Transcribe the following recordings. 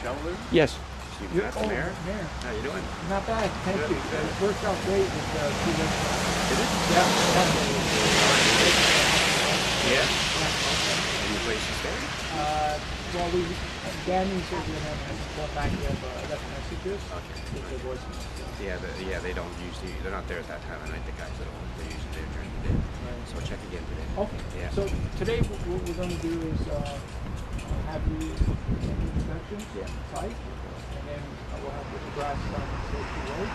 Marcello? Yes. That's the mayor. Mayor. How you doing? Not bad, thank Good, you. good. It worked out great with students. Did it? Yeah. Yeah. Any place to stay? Well, Danny said we're going to call back. We have left messages Okay. with the voicemail. Yeah, they don't usually, they're not there at that time of night, the guys at all. They're usually there during the day. Right. So check again today. Okay. Yeah. So today what we're going to do is have you make introductions on site, and then we'll have the grass on Safety Road,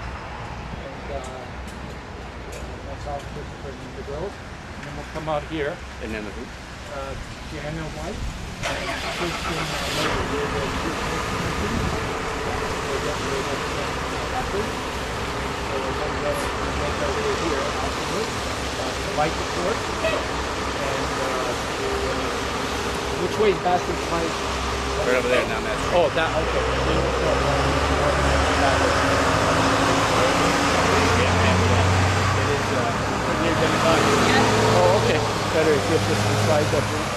and myself, Kristopher, and the girls, and then we'll come out here. And then the who? Piano White, Kristen, light the court, and which way is Bathurst Light? Right over there, down that street. Oh, that, okay. It is, near Democratic. Oh, okay. Better if you just slide that through.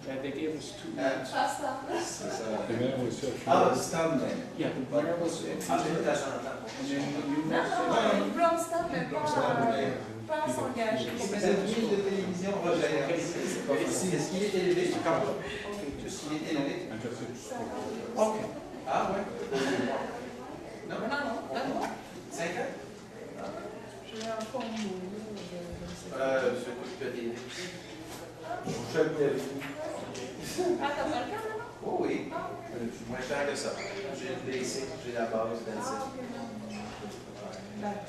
Yeah, they gave us 2 minutes. Ah, le stand, mais. Yeah, the mayor was in. Ah, je vais t'attendre. And then you Non, non, Bromstad, mais pas s'engager. Cette ligne de télévision, Roger, est-ce qu'il est élevé? Est-ce qu'il est élevé? Ok. Ah, ouais. Non? Non, non. 5 ans? J'ai un fond mou. Je coûte que des. Je te Ah, t'as pas le cas, non? Oh oui. Moins cher que ça. J'ai le basic, j'ai la base, that's it.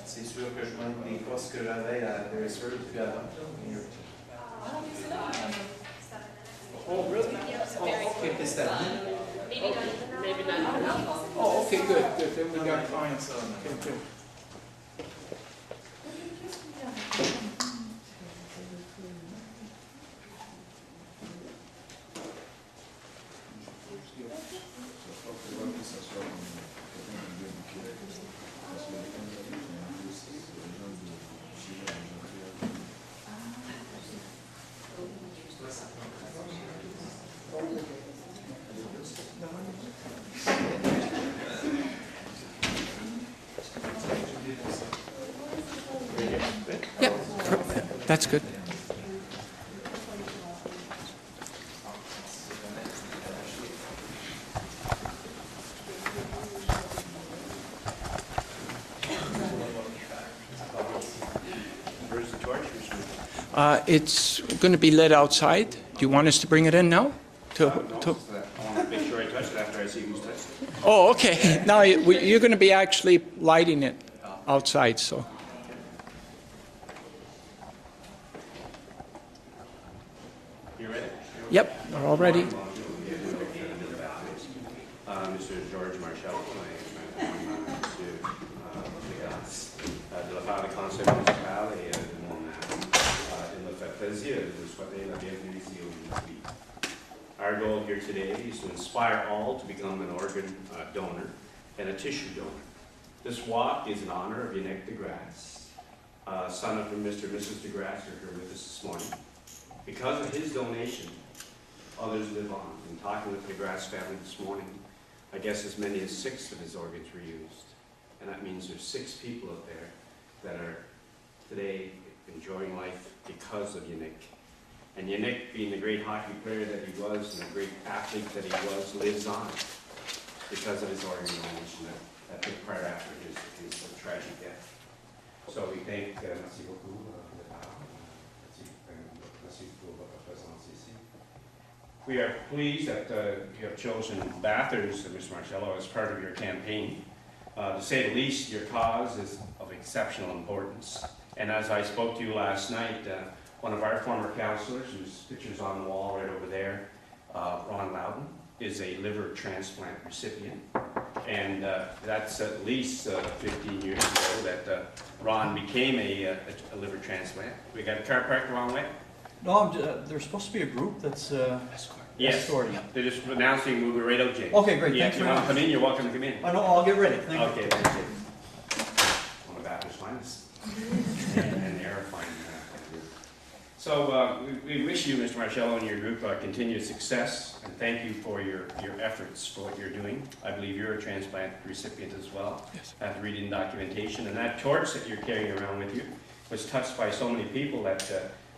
C'est sûr que je manque des postes que j'avais à Beresford depuis avant. Ah, ok, c'est là. Oh, really? Oh, okay, qu'est-ce que t'as dit? Maybe not. Oh, okay, good. Then we got clients on. Okay, good. Yeah, that's good. Where's the torch? It's going to be lit outside. Do you want us to bring it in now? I want to make sure I touch it after I see who's touched it. Oh, okay. Now you're going to be actually lighting it outside, so. You ready? Yep, we're all ready. Mr. George Marcello, de la part du conseil municipal et il me fait plaisir de vous souhaiter la bienvenue ici aujourd'hui. Our goal here today is to inspire all to become an organ donor and a tissue donor. This walk is in honor of Yannick DeGrasse, son of Mr. and Mrs. DeGrasse are here with us this morning. Because of his donation, others live on. In talking with the DeGrasse family this morning, I guess as many as 6 of his organs were used. And that means there's 6 people out there that are today enjoying life because of Yannick. And Yannick, being the great hockey player that he was and the great athlete that he was, lives on because of his organ donation that took part after his tragic death. So we thank, merci beaucoup for the power. Merci pour votre présence ici. We are pleased that you have chosen Bathurst, Mr. Marcello, as part of your campaign. To say the least, your cause is of exceptional importance. And as I spoke to you last night, one of our former councillors, whose picture's on the wall right over there, Ron Loudon, is a liver transplant recipient. And that's at least 15 years ago that Ron became a liver transplant. We got a car parked the wrong way? No, there's supposed to be a group that's Yes. escorting. They're just announcing we'll be right out, James. Okay, great. Yeah, Thanks you very want to much. come in? You're welcome to come in. I know, I'll get ready. Thank you. Okay, thank you. One of Bathurst's finest. And they're a fine group. So we wish you, Mr. Marcello, and your group continued success, and thank you for your efforts for what you're doing. I believe you're a transplant recipient as well. Yes. After reading documentation, and that torch that you're carrying around with you was touched by so many people that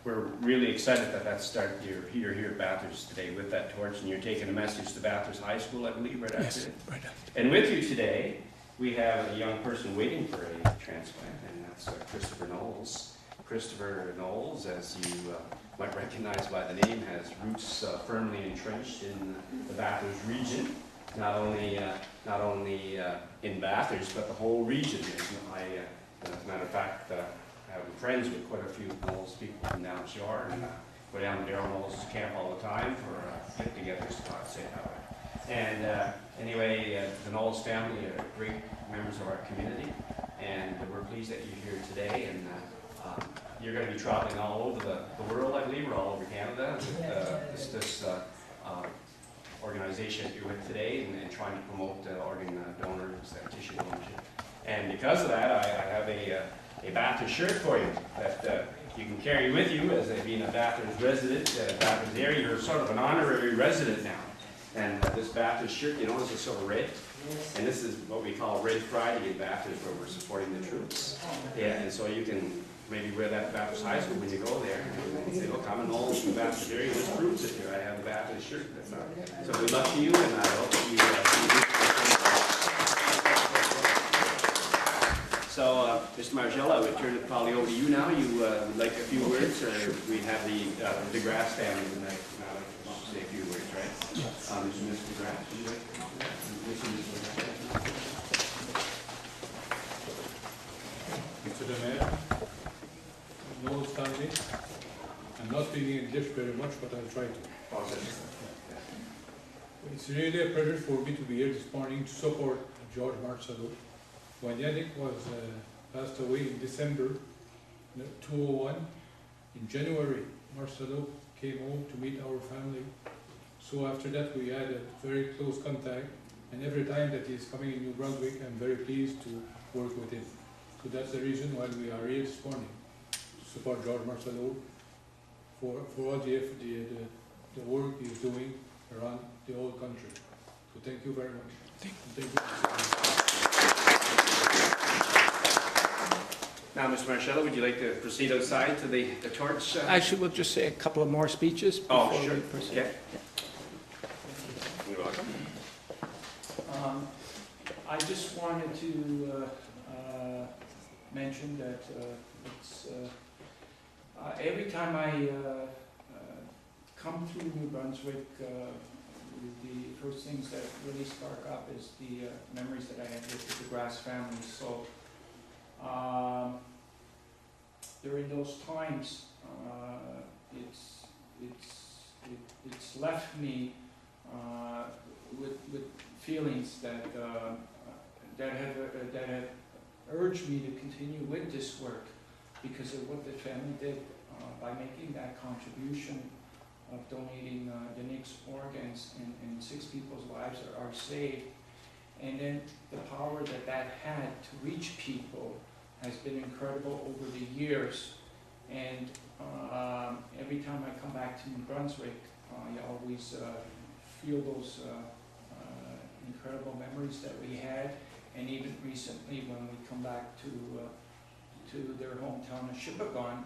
we're really excited that started. You're here at Bathurst today with that torch, and you're taking a message to Bathurst High School, I believe, right after Yes, it. right after. And with you today, we have a young person waiting for a transplant, and that's Kristopher Knowles. Kristopher Knowles, as you might recognize by the name, has roots firmly entrenched in the Bathurst region, not only in Bathurst, but the whole region. As a matter of fact, I'm friends with quite a few Knowles people from down shore, and go down to Daryl Knowles' camp all the time for get-togethers, to say that way. And anyway, the Knowles family are great members of our community, and we're pleased that you're here today. And you're going to be traveling all over the world, I believe, or all over Canada. This organization that you're with today, and trying to promote organ donors, tissue ownership. And because of that, I have a Bathurst shirt for you that you can carry with you as being a Bathurst resident, Bathurst area. You're sort of an honorary resident now. And this Bathurst shirt, you notice it's sort of red. And this is what we call Red Friday in Bathurst, where we're supporting the troops. Yeah, and so you can maybe wear that at Bathurst High School when you go there. And say, look, I'm an old from Bathurst area. This proves it here. I have a Bathurst shirt. So good luck to you, and I hope that you So, Mr. Marcello, I would turn it probably over to you now. You would like a few words, or we have the DeGrasse family tonight. Say a few words, right? Yes. Mr. DeGrasse, would you like? Mr. the Mayor, Knowles family, I'm not speaking English very much, but I'll try to. It's really a pleasure for me to be here this morning to support George Marcello. When Yannick was passed away in December 2001, in January, Marcello came home to meet our family. So after that, we had a very close contact, and every time that he's coming in New Brunswick, I'm very pleased to work with him. So that's the reason why we are here this morning, to support George Marcello for all the work he's doing around the whole country. So thank you very much. Thank you. Now, Mr. Marcello, would you like to proceed outside to the torch? Actually, we'll just say a couple of more speeches before Oh, sure. we proceed. Okay. You're welcome. I just wanted to mention that it's every time I come through New Brunswick, the first things that really spark up is the memories that I had with the DeGrasse family. So during those times, it's left me with feelings that have urged me to continue with this work because of what the family did by making that contribution of donating Yannick's organs, and 6 people's lives are saved. And then the power that had to reach people has been incredible over the years. And every time I come back to New Brunswick, I always feel those incredible memories that we had. And even recently, when we come back to their hometown of Shippagon,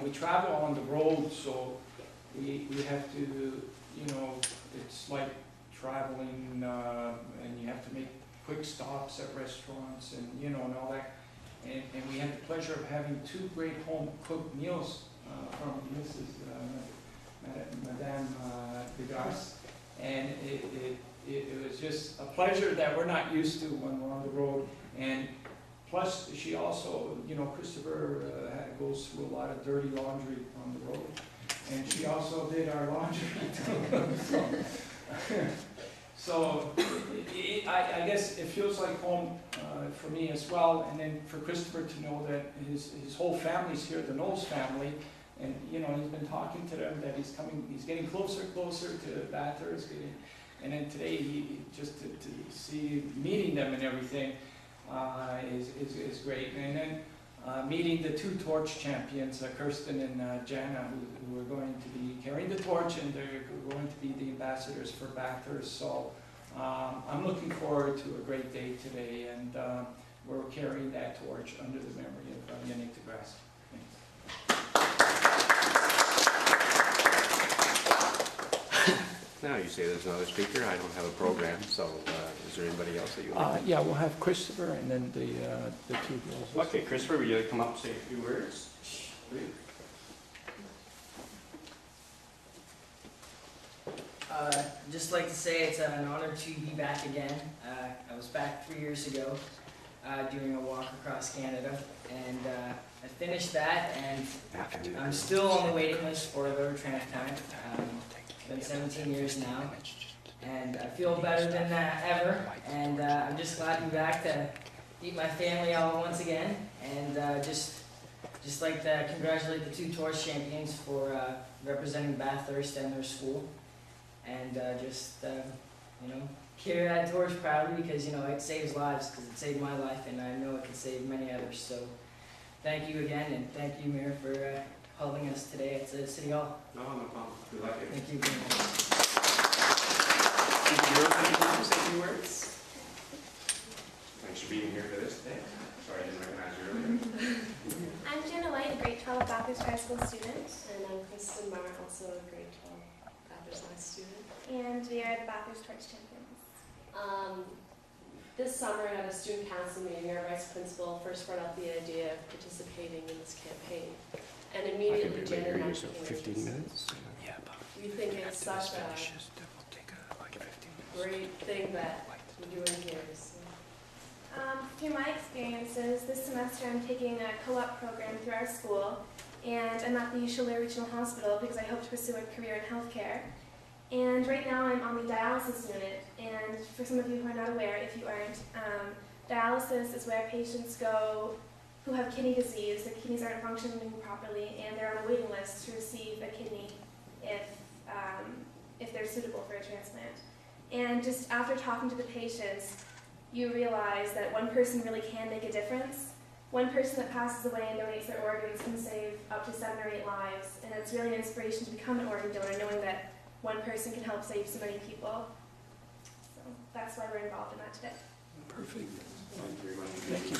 we travel on the road, so we have to, it's like traveling, and you have to make quick stops at restaurants and all that. And we had the pleasure of having 2 great home-cooked meals from Madame DeGrasse, and it was just a pleasure that we're not used to when we're on the road. And plus, she also, you know, Kristopher goes through a lot of dirty laundry on the road. And she also did our laundry too. So I guess it feels like home for me as well. And then for Kristopher to know that his whole family's here, the Knowles family. And, you know, he's been talking to them that he's getting closer to Bathurst. And then today, just to see, meeting them and everything is great. And then meeting the two torch champions, Kirsten and Jana, who are going to be carrying the torch, and they're going to be the ambassadors for Bathurst. So I'm looking forward to a great day today, and we're carrying that torch under the memory of Yannick DeGrasse. Now you say there's another speaker. I don't have a program, so is there anybody else that you want? Yeah, we'll have Kristopher and then the two girls. Okay, Kristopher, would you come up and say a few words? Please. I'd just like to say it's an honor to be back again. I was back 3 years ago doing a walk across Canada, and I finished that, and I'm still on the waiting list for the tramp time. It's been 17 years now, and I feel better than ever, and I'm just glad to be back to meet my family all once again, and just like to congratulate the two torch champions for representing Bathurst and their school, and you know, carry that torch proudly, because, you know, it saves lives, because it saved my life, and I know it can save many others. So thank you again, and thank you, Mayor, for holding us today at City Hall. No problem. Good luck. Thank you very much. Say a few words. Thanks for being here for this today. Sorry I didn't recognize you earlier. I'm Jenna White, a grade 12 Bathurst High School student. And I'm Kristen Marr, also a grade 12 Bathurst High student. And we are the Bathurst Torch Champions. This summer at a student council meeting, our vice principal first brought up the idea of participating in this campaign. And immediately Jenna and I became 15 minutes? Yeah. We think it's such a great thing that we're doing here. So. Through my experiences, this semester I'm taking a co-op program through our school, and I'm at the Schiller Regional Hospital because I hope to pursue a career in healthcare. And right now I'm on the dialysis unit, and for some of you who are not aware, if you aren't, dialysis is where patients go who have kidney disease, their kidneys aren't functioning properly, and they're on a waiting list to receive a kidney if they're suitable for a transplant. And just after talking to the patients, you realize that one person really can make a difference. One person that passes away and donates their organs can save up to 7 or 8 lives, and it's really an inspiration to become an organ donor, knowing that one person can help save so many people. So that's why we're involved in that today. Perfect. Thank you very much. Thank you.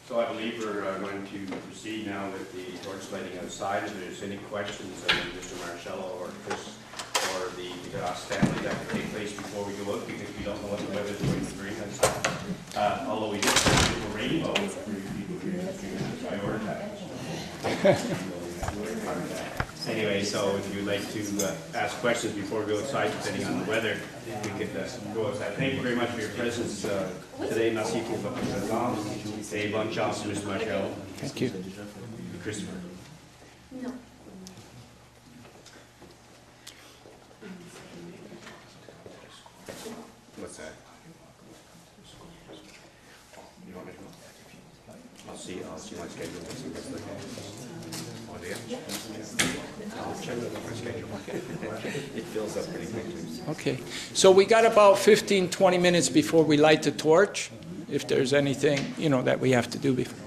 So I believe we're going to proceed now with the torch lighting outside. If there's any questions of Mr. Marcello or Chris or the DeGrasse family that could take place before we go out, because we don't know what the weather's going to bring outside. Although we did have a rainbow for people here, I ordered that. Anyway, so if you'd like to ask questions before we go outside, depending on the weather, we could go outside. Thank you very much for your presence today. Merci pour votre présence. Et bonne chance, Mr. Marcello. Thank you. Kristopher. No. What's that? You want me to go? I'll see my schedule. And see what's like. Oh, yeah. I'll check my schedule. It fills up pretty quickly. Okay, so we got about 15-20 minutes before we light the torch, if there's anything, you know, that we have to do before.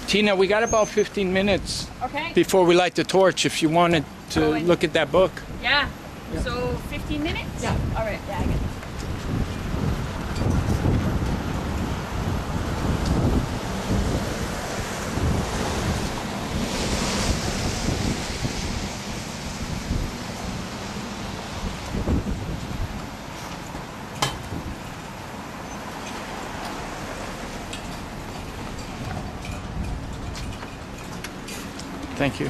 Tina, we got about 15 minutes before we light the torch if you wanted to look at that book. Yeah. So 15 minutes? Yeah. All right. Yeah, I get it. Thank you.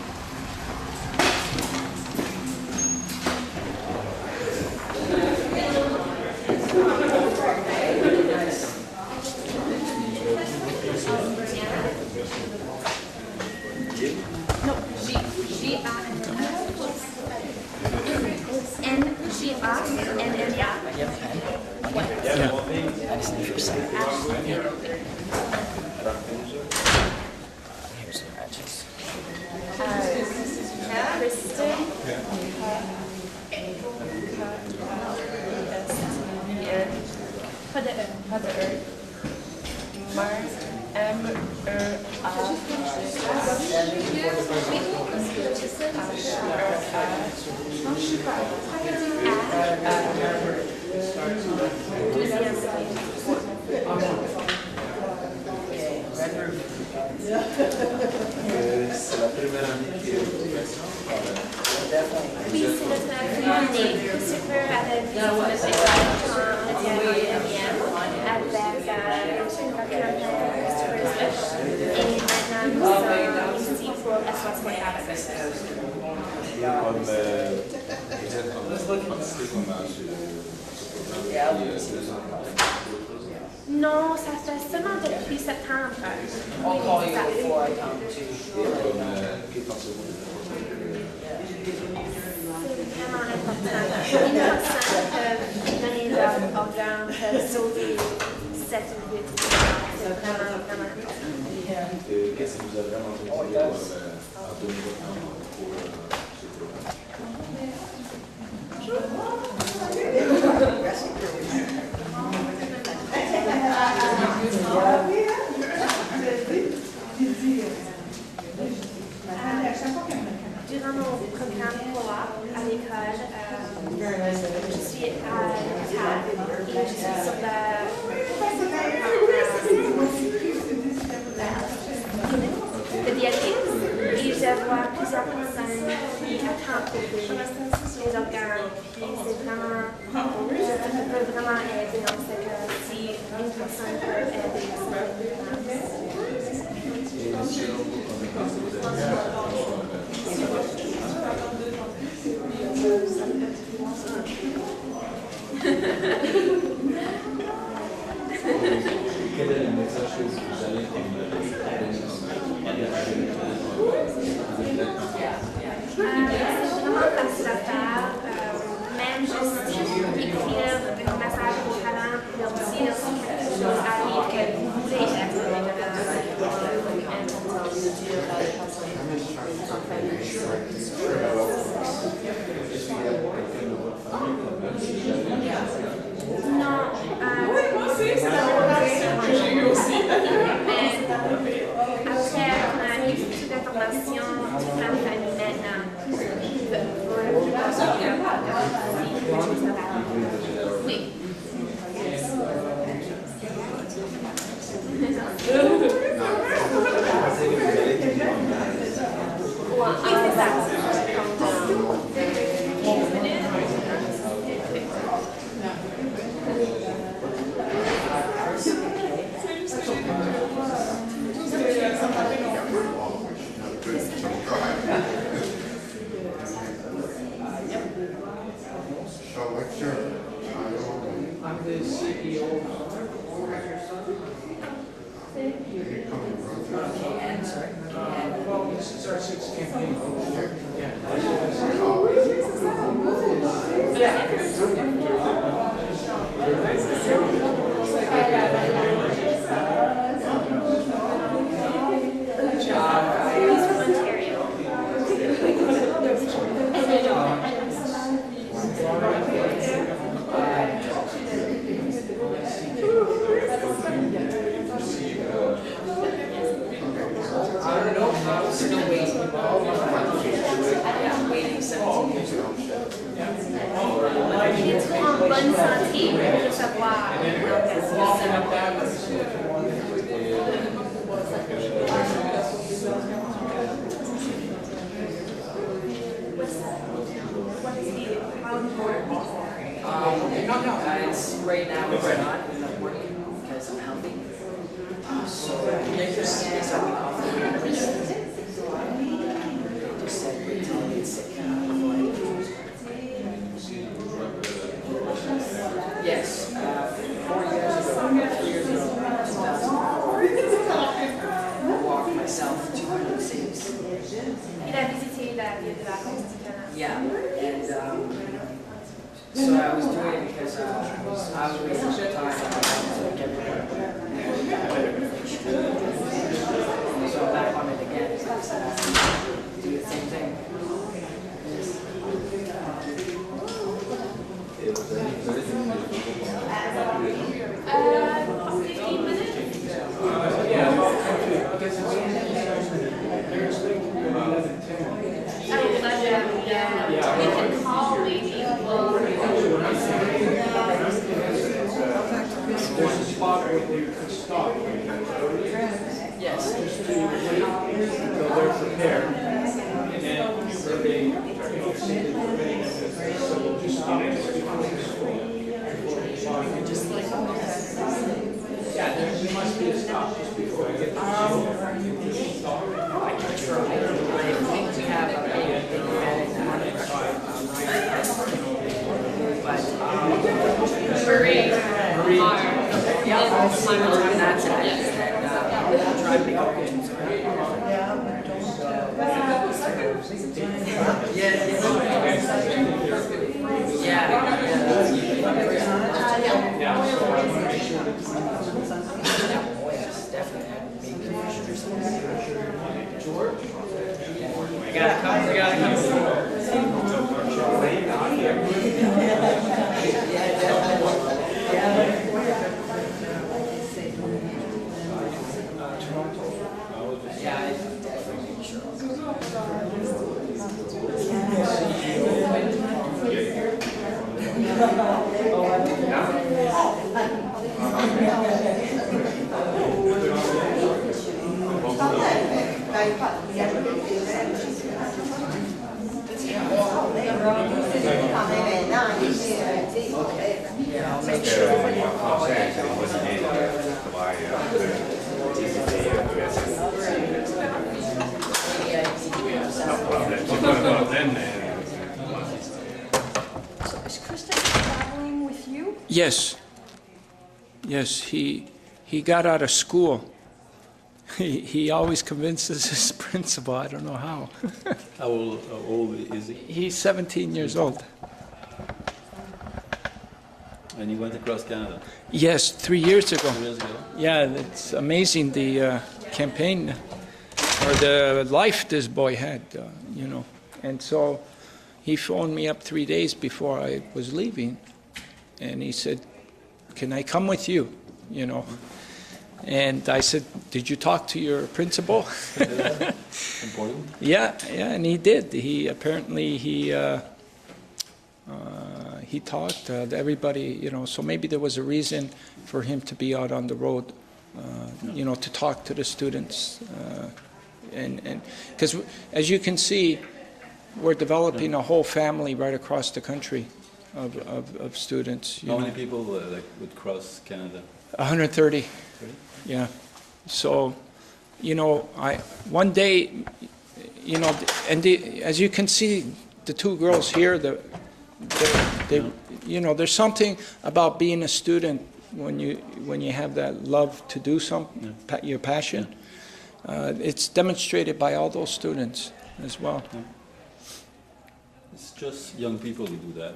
C'est la première année que Oui, c'est notre première année. Christopher avait visité notre école quand il était avec Christopher's et maintenant nous sommes ici pour SOS4000. Comme vous êtes participé comme à ce programme qui est 2 ans. Non, ça fait seulement depuis septembre. I'll call you before I come to. Que pensez-vous de C'est vraiment important. Une personne peut donner leur organe, peut sauver 7 ou 8 vies. C'est vraiment, vraiment important. Qu'est-ce qui vous a vraiment motivé à donner votre temps pour ce programme? Durant mon programme co-op à l'école, je suis à l'hôpital et je suis sur le dialyse et je vois plusieurs personnes qui attendent pour des organes. Et c'est vraiment, ça peut vraiment aider dans ce cas si une personne peut aider. Quel est le message que vous allez donner C'est vraiment facile à faire. Même juste écrire un message aux parents pour leur dire si quelque chose arrive que vous voulez être non, après, on a eu toute l'information de ma famille maintenant. Oui. Oui, c'est ça. I'm the CEO. Well, this is our 6th campaign. Il est trop en bonne santé pour savoir. It's right now it's not working because I'm healthy. So they just start me off. myself 200 saves. Il a visité la ville de vacances du Canada. Yeah, and so I was doing it because I was wasting some time to get better. So I'm back on it again. Do the same thing. 15 minutes? Yeah. You can call maybe. There's a spot where they could stop. Yes. So they're prepared. And then they, say that they're ready. So we'll just stop just before the school. Just like. Yeah, there must be a stop just before we get to the school. Just stop. I can try. I think we have a Marie. yeah, I'm doing that today. And try to pick up games. George? I gotta come. Yeah, I definitely sure. Yeah, I'll make sure. So is Kristopher traveling with you? Yes. Yes, he got out of school. He always convinces his principal, I don't know how. How old is he? He's 17 years old. And he went across Canada Yes, 3 years ago. 2 years ago. Yeah, it's amazing the campaign or the life this boy had, you know. And so he phoned me up 3 days before I was leaving, and he said, "Can I come with you?" You know. And I said, "Did you talk to your principal?" Important. Yeah, and he did. He apparently he talked to everybody, you know. So maybe there was a reason for him to be out on the road, you know, to talk to the students, and because as you can see, we're developing a whole family right across the country of students. How many people would cross Canada? 130. Yeah. So, you know, one day, you know, and as you can see, the two girls here, they, you know, there's something about being a student when you have that love to do something, your passion. It's demonstrated by all those students as well. Yeah. It's just young people who do that.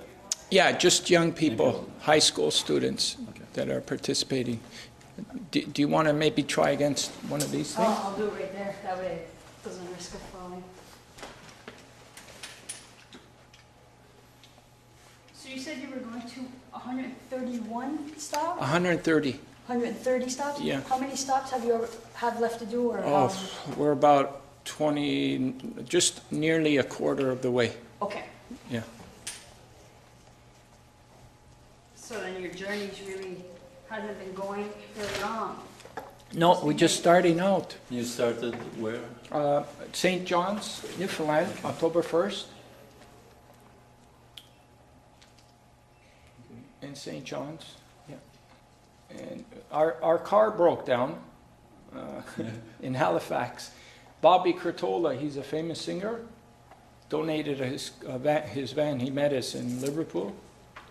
Yeah, just young people, high school students that are participating. Do you want to maybe try against one of these things? I'll do it right there. That way it doesn't risk of falling. So you said you were going to 131 stops? 130. 130 stops? Yeah. How many stops have you have left to do? Or Oh, we're about 20, just nearly a quarter of the way. Okay. Yeah. So then your journey's really hasn't been going very long. No, we're just starting out. You started where? St. John's, Newfoundland, October 1st. In St. John's, yeah. And our car broke down in Halifax. Bobby Curtola, he's a famous singer, donated his van. He met us in Liverpool.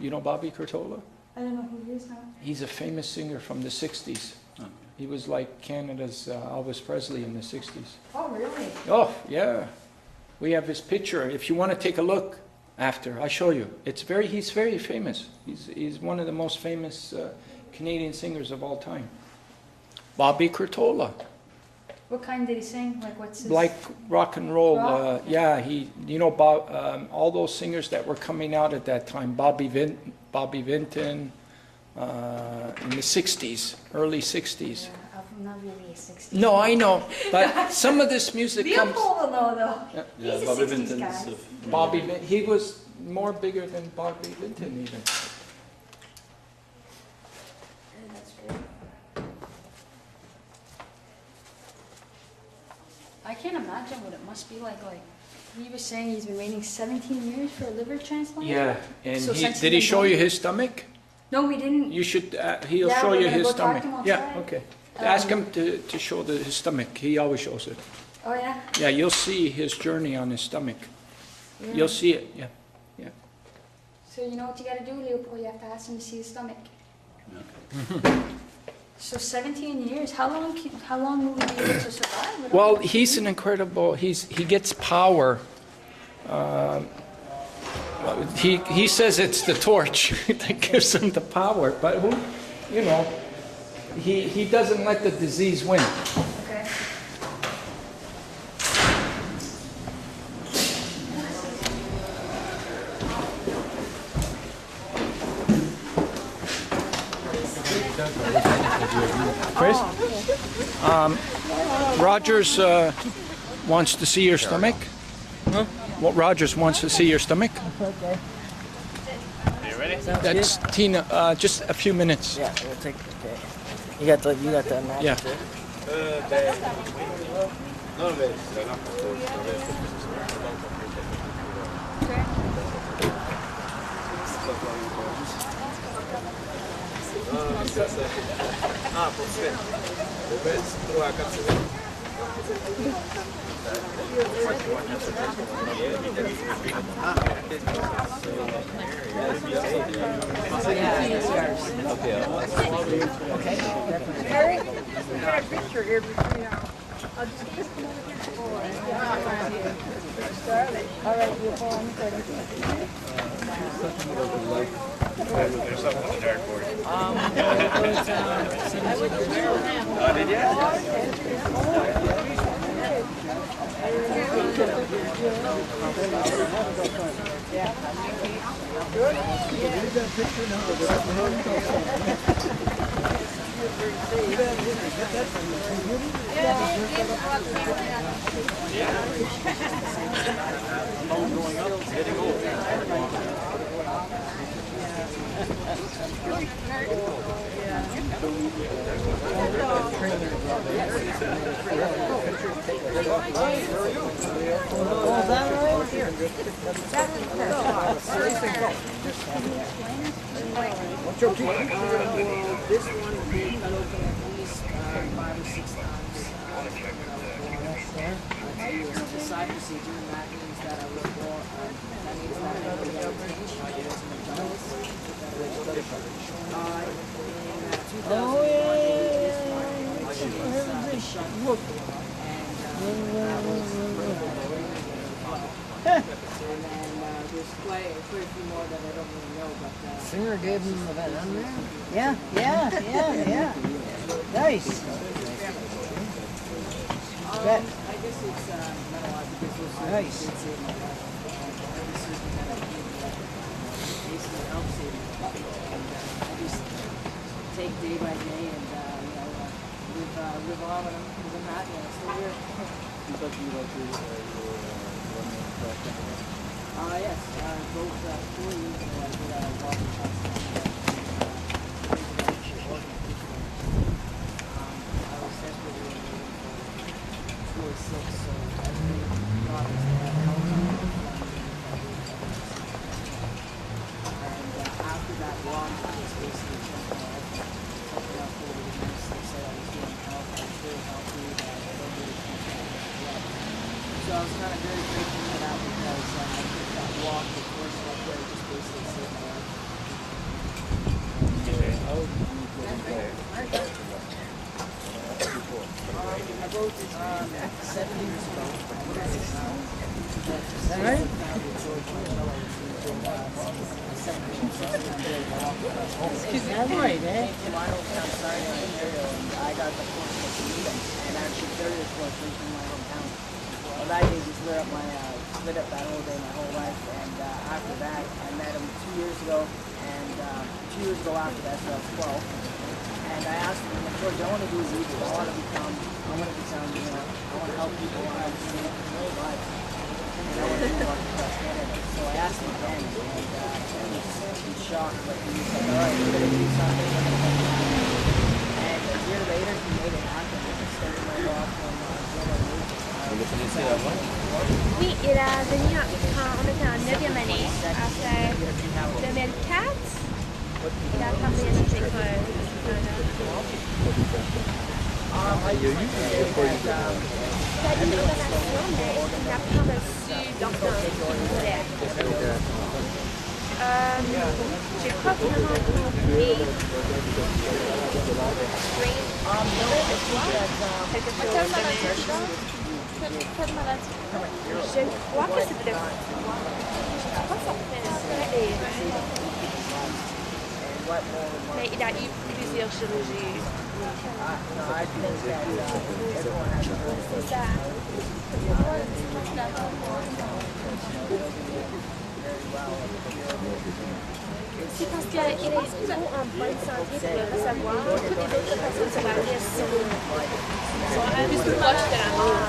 You know Bobby Curtola? I don't know who he is now. He's a famous singer from the 60s. Oh. He was like Canada's Elvis Presley in the 60s. Oh, really? Oh, yeah. We have his picture. If you want to take a look after, I'll show you. He's very famous. He's one of the most famous Canadian singers of all time. Bobby Curtola. What kind did he sing? Like what's his? Like rock and roll. Rock? Yeah, Bob, all those singers that were coming out at that time, Bobby Vinton, in the 60s, early 60s. Yeah, I'm not really a 60s. No, I know, but some of this music comes... Leopold will know though. Yeah, He's a Bobby 60s Vinton's guy. Bobby Vinton, he was more bigger than Bobby Vinton even. That's great. I can't imagine what it must be like. Like he was saying, he's been waiting 17 years for a liver transplant. Yeah, and So since did he he's show been you born- his stomach? No, we didn't. You should, he'll Yeah, show we're you gonna his go talk to stomach. him Yeah, outside. okay. Ask him to show his stomach. He always shows it. Oh yeah. Yeah, you'll see his journey on his stomach. Yeah. You'll see it, yeah. So you know what you gotta do, Leopold? You have to ask him to see his stomach. So 17 years. How long will he be able to survive? without Well, it? he's an incredible, he gets power. He says it's the torch that gives him the power, but he doesn't let the disease win. Okay. Chris? Rogers wants to see your stomach. Huh? Well, Rogers wants to see your stomach. Okay. That's Tina. Just a few minutes. Yeah, we'll take. Okay. You got the map. Yeah. too? There's something on the dartboard. This one we cut open at least 5 or 6 times. It's a side procedure, and that means that I was born. That means that I was changed. I was in the journals. In 2001, this shunt, and then there's quite a few more that I don't really know, but Singer gave him the van on there? Yeah. Nice. Bet. I guess it's metal because those Nice. it's in every surgery that I do, basically helps it. And I just take day by day and live on with them because I'm happy and I'm still here. Yes, both 4 years ago I did a walking class. I was desperately for 6, so I really got to that and after that walk, I was basically checking out for the next. They said I was doing health, I was very healthy, that I don't really think that so I was kind of very grateful for that because I took that walk, the course up there, just basically saved my life. I wrote 7 years ago. Right? That's right, eh? Final town starting in Ontario, and I got the course of freedom, and actually 30th was right from my hometown. Well, that day just lit up that whole day, my whole life, and after that, I met him 2 years ago, and 2 years ago after that, so I was 12, and I asked him, George, I want to do youth, I want to become, I want to help people, I want to see their lives. And I want to do walk across Canada. So I asked him again, and he was in shock, but he was like, all right, we're going to do something, we're going to come back. And a year later, he made it happen, and he started my walk from Oui, il est venu quand on était en 9e année à faire the AMERICAS. Il a travaillé à cette école. C'est une donation, mais il n'a pas reçu d'argent. J'ai pas vraiment compris. Quelque chose de quelle maladie? Je crois que c'était quoi ça fait? Mais il a eu plusieurs chirurgies. C'est ça. C'est parce qu'il est trop en bonne santé pour le recevoir. Toutes les autres personnes sur la liste sont plus proches de la mort.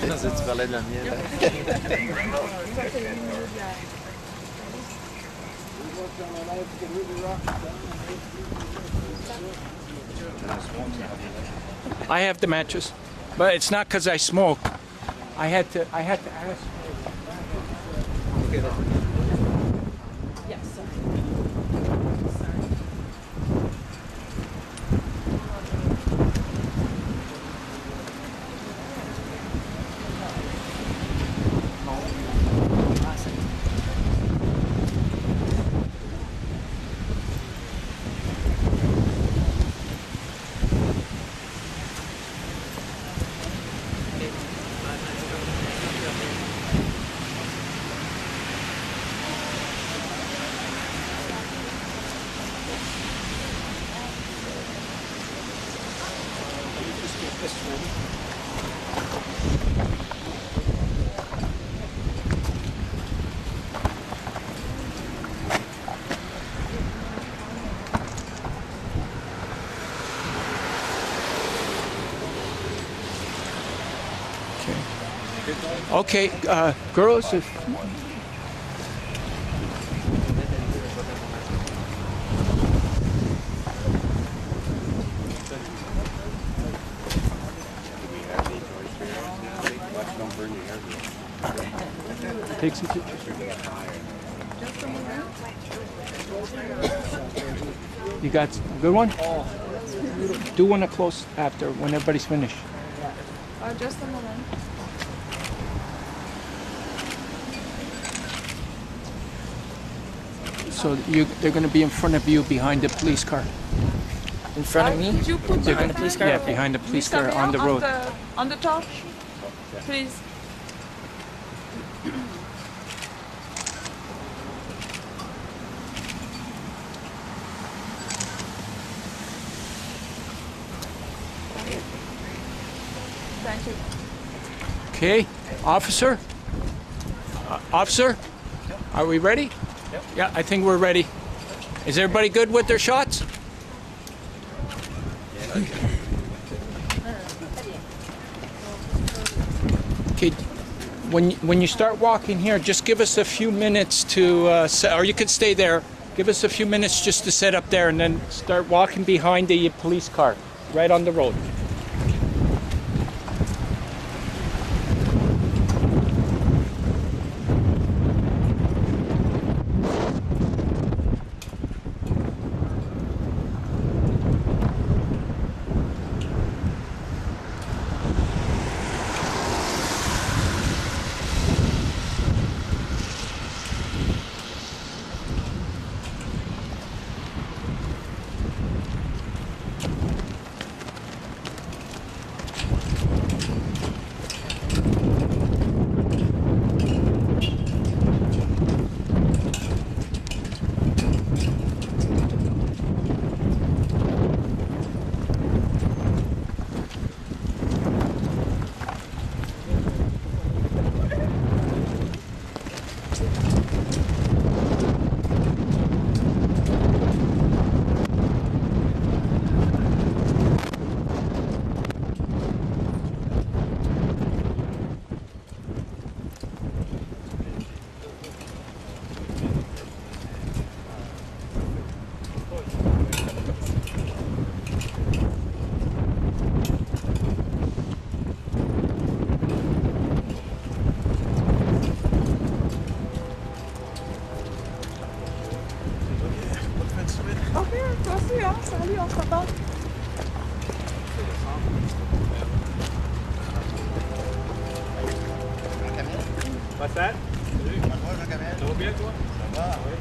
Je pensais que tu parlais de la mienne. I have the matches, but it's not because I smoke. I had to ask. Okay, girls, if take some pictures. You got a good one? Do one up close after, when everybody's finished. Just a moment. So they're going to be in front of you behind the police car. In front of me? Could you put Behind the police car? Yeah, behind the police car on the road. On the torch, please. Thank you. Okay, officer? Officer? Are we ready? Yep. Yeah, I think we're ready. Is everybody good with their shots? Okay, when you start walking here, just give us a few minutes to, or you could stay there. Give us a few minutes just to set up there and then start walking behind the police car, right on the road. What's that? Ça va bien, toi? Ça va, oui.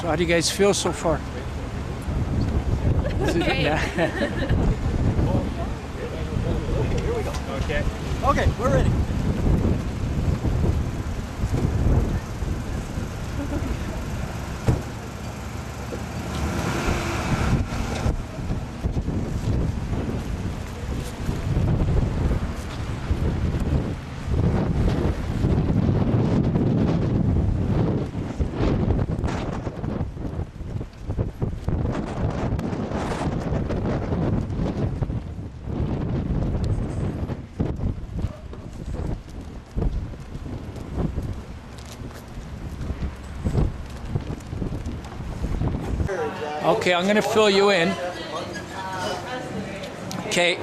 So how do you guys feel so far? Yeah. Okay. Okay, we're ready. Okay, I'm going to fill you in. Okay.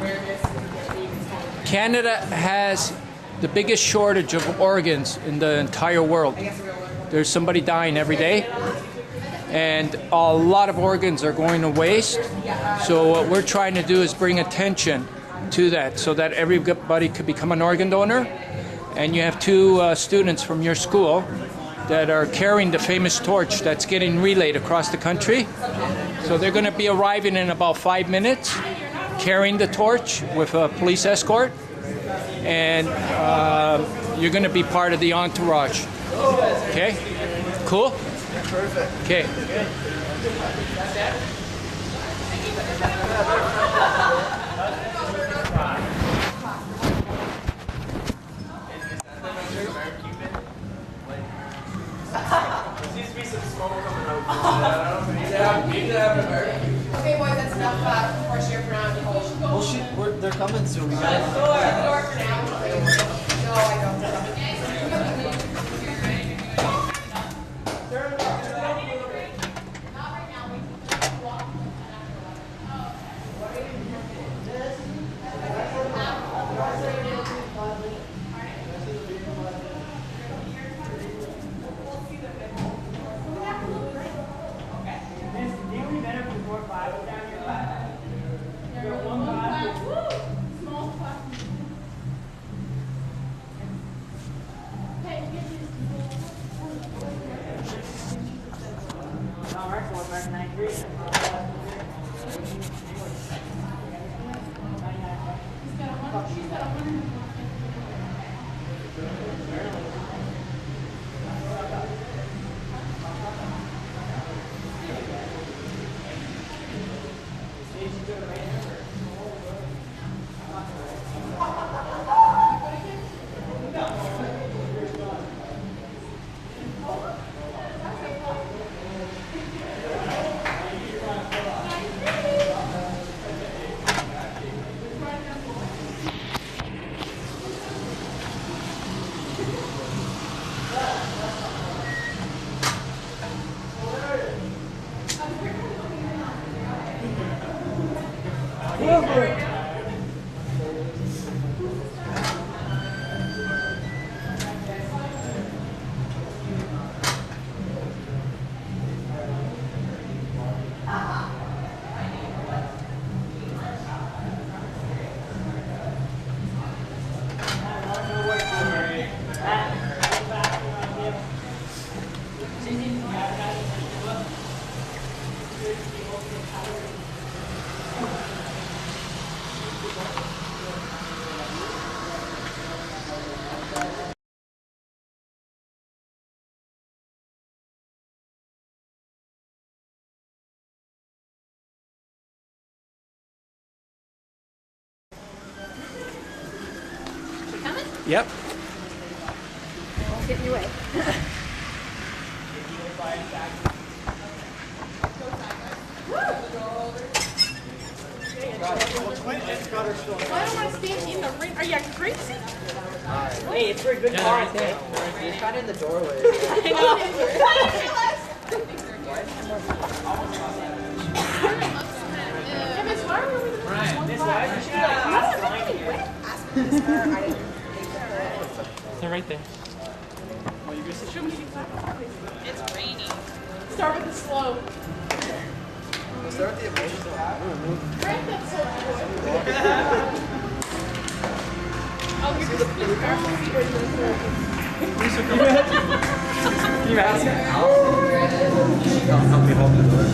Canada has the biggest shortage of organs in the entire world. There's somebody dying every day, and a lot of organs are going to waste. So what we're trying to do is bring attention to that so that everybody could become an organ donor. And you have two students from your school that are carrying the famous torch that's getting relayed across the country. So they're going to be arriving in about 5 minutes, carrying the torch with a police escort, and you're going to be part of the entourage. Okay? Cool? Perfect. Okay. Okay, boys, that's enough for share for now. Well, they're coming soon. We Shut the door for now. No, I don't. One Yep. Won't get in your way. I don't want to stand in the ring. Are you crazy? Hey, it's for a good cause, man. You're kind of in the doorway. I know. Miss Harper, Miss Wise, you should ask mine here. They're right there. it's raining. Start with the slow. Start with the emotional. Crank that slow boy. Oh, you're just being careful. Can you ask him? Help me hold the door.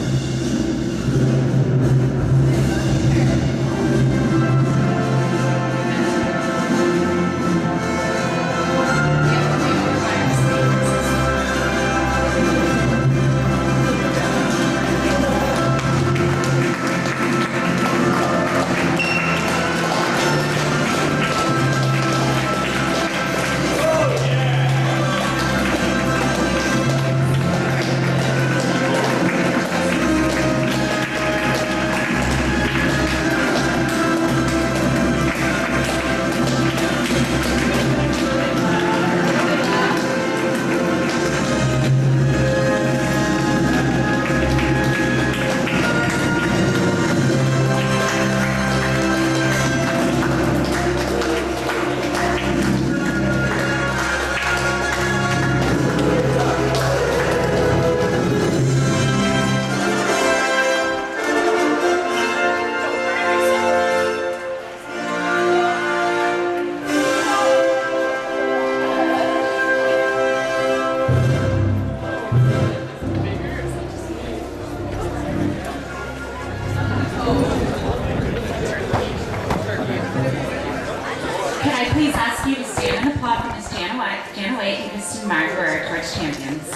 Torch Champions.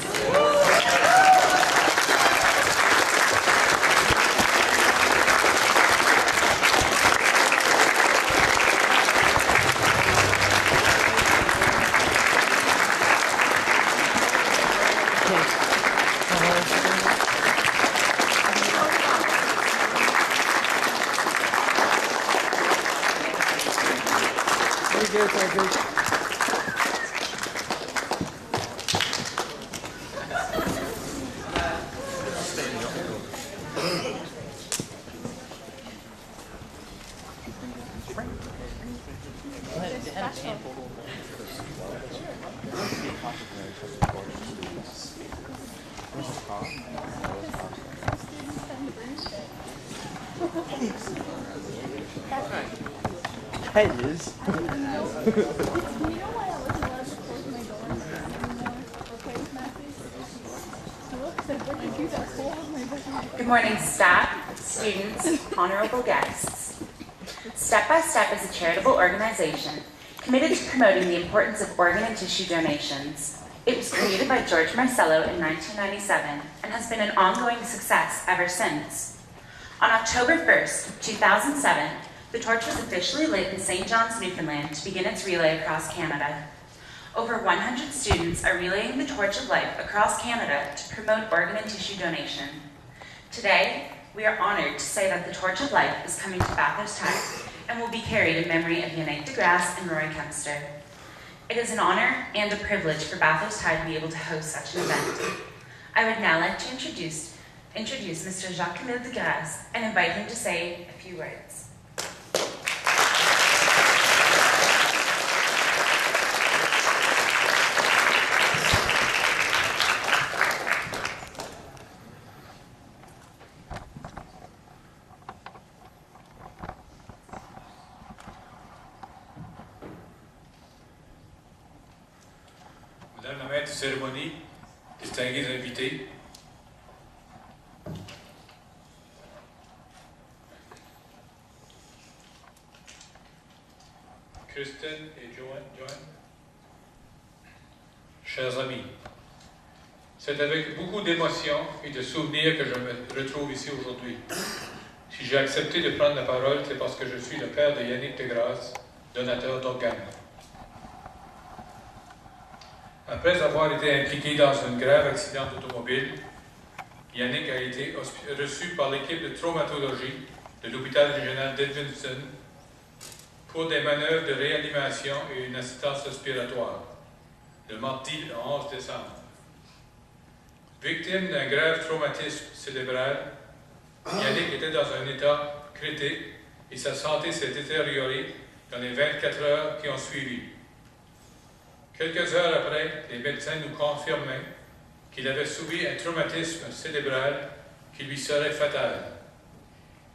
Very good. That is. Good morning, staff, students, honorable guests. Step by Step is a charitable organization committed to promoting the importance of organ and tissue donations. It was created by George Marcello in 1997 and has been an ongoing success ever since. On October 1st, 2007, the torch was officially lit in St. John's, Newfoundland to begin its relay across Canada. Over 100 students are relaying the Torch of Life across Canada to promote organ and tissue donation. Today, we are honored to say that the Torch of Life is coming to Bathurst High and will be carried in memory of Yannick DeGrasse and Rory Kempster. It is an honor and a privilege for Bathurst High to be able to host such an event. I would now like to introduce Mr. Jacques-Camille DeGrasse and invite him to say a few words. cérémonie, distingués invités. Kristen et Joanne. Chers amis, c'est avec beaucoup d'émotion et de souvenirs que je me retrouve ici aujourd'hui. Si j'ai accepté de prendre la parole, c'est parce que je suis le père de Yannick de Grasse, donateur d'organes. Après avoir été impliqué dans un grave accident d'automobile, Yannick a été reçu par l'équipe de traumatologie de l'hôpital régional d'Edmundston pour des manœuvres de réanimation et une assistance respiratoire, le mardi 11 décembre. Victime d'un grave traumatisme cérébral, Yannick était dans un état critique et sa santé s'est détériorée dans les 24 heures qui ont suivi. Quelques heures après, les médecins nous confirmaient qu'il avait subi un traumatisme cérébral qui lui serait fatal.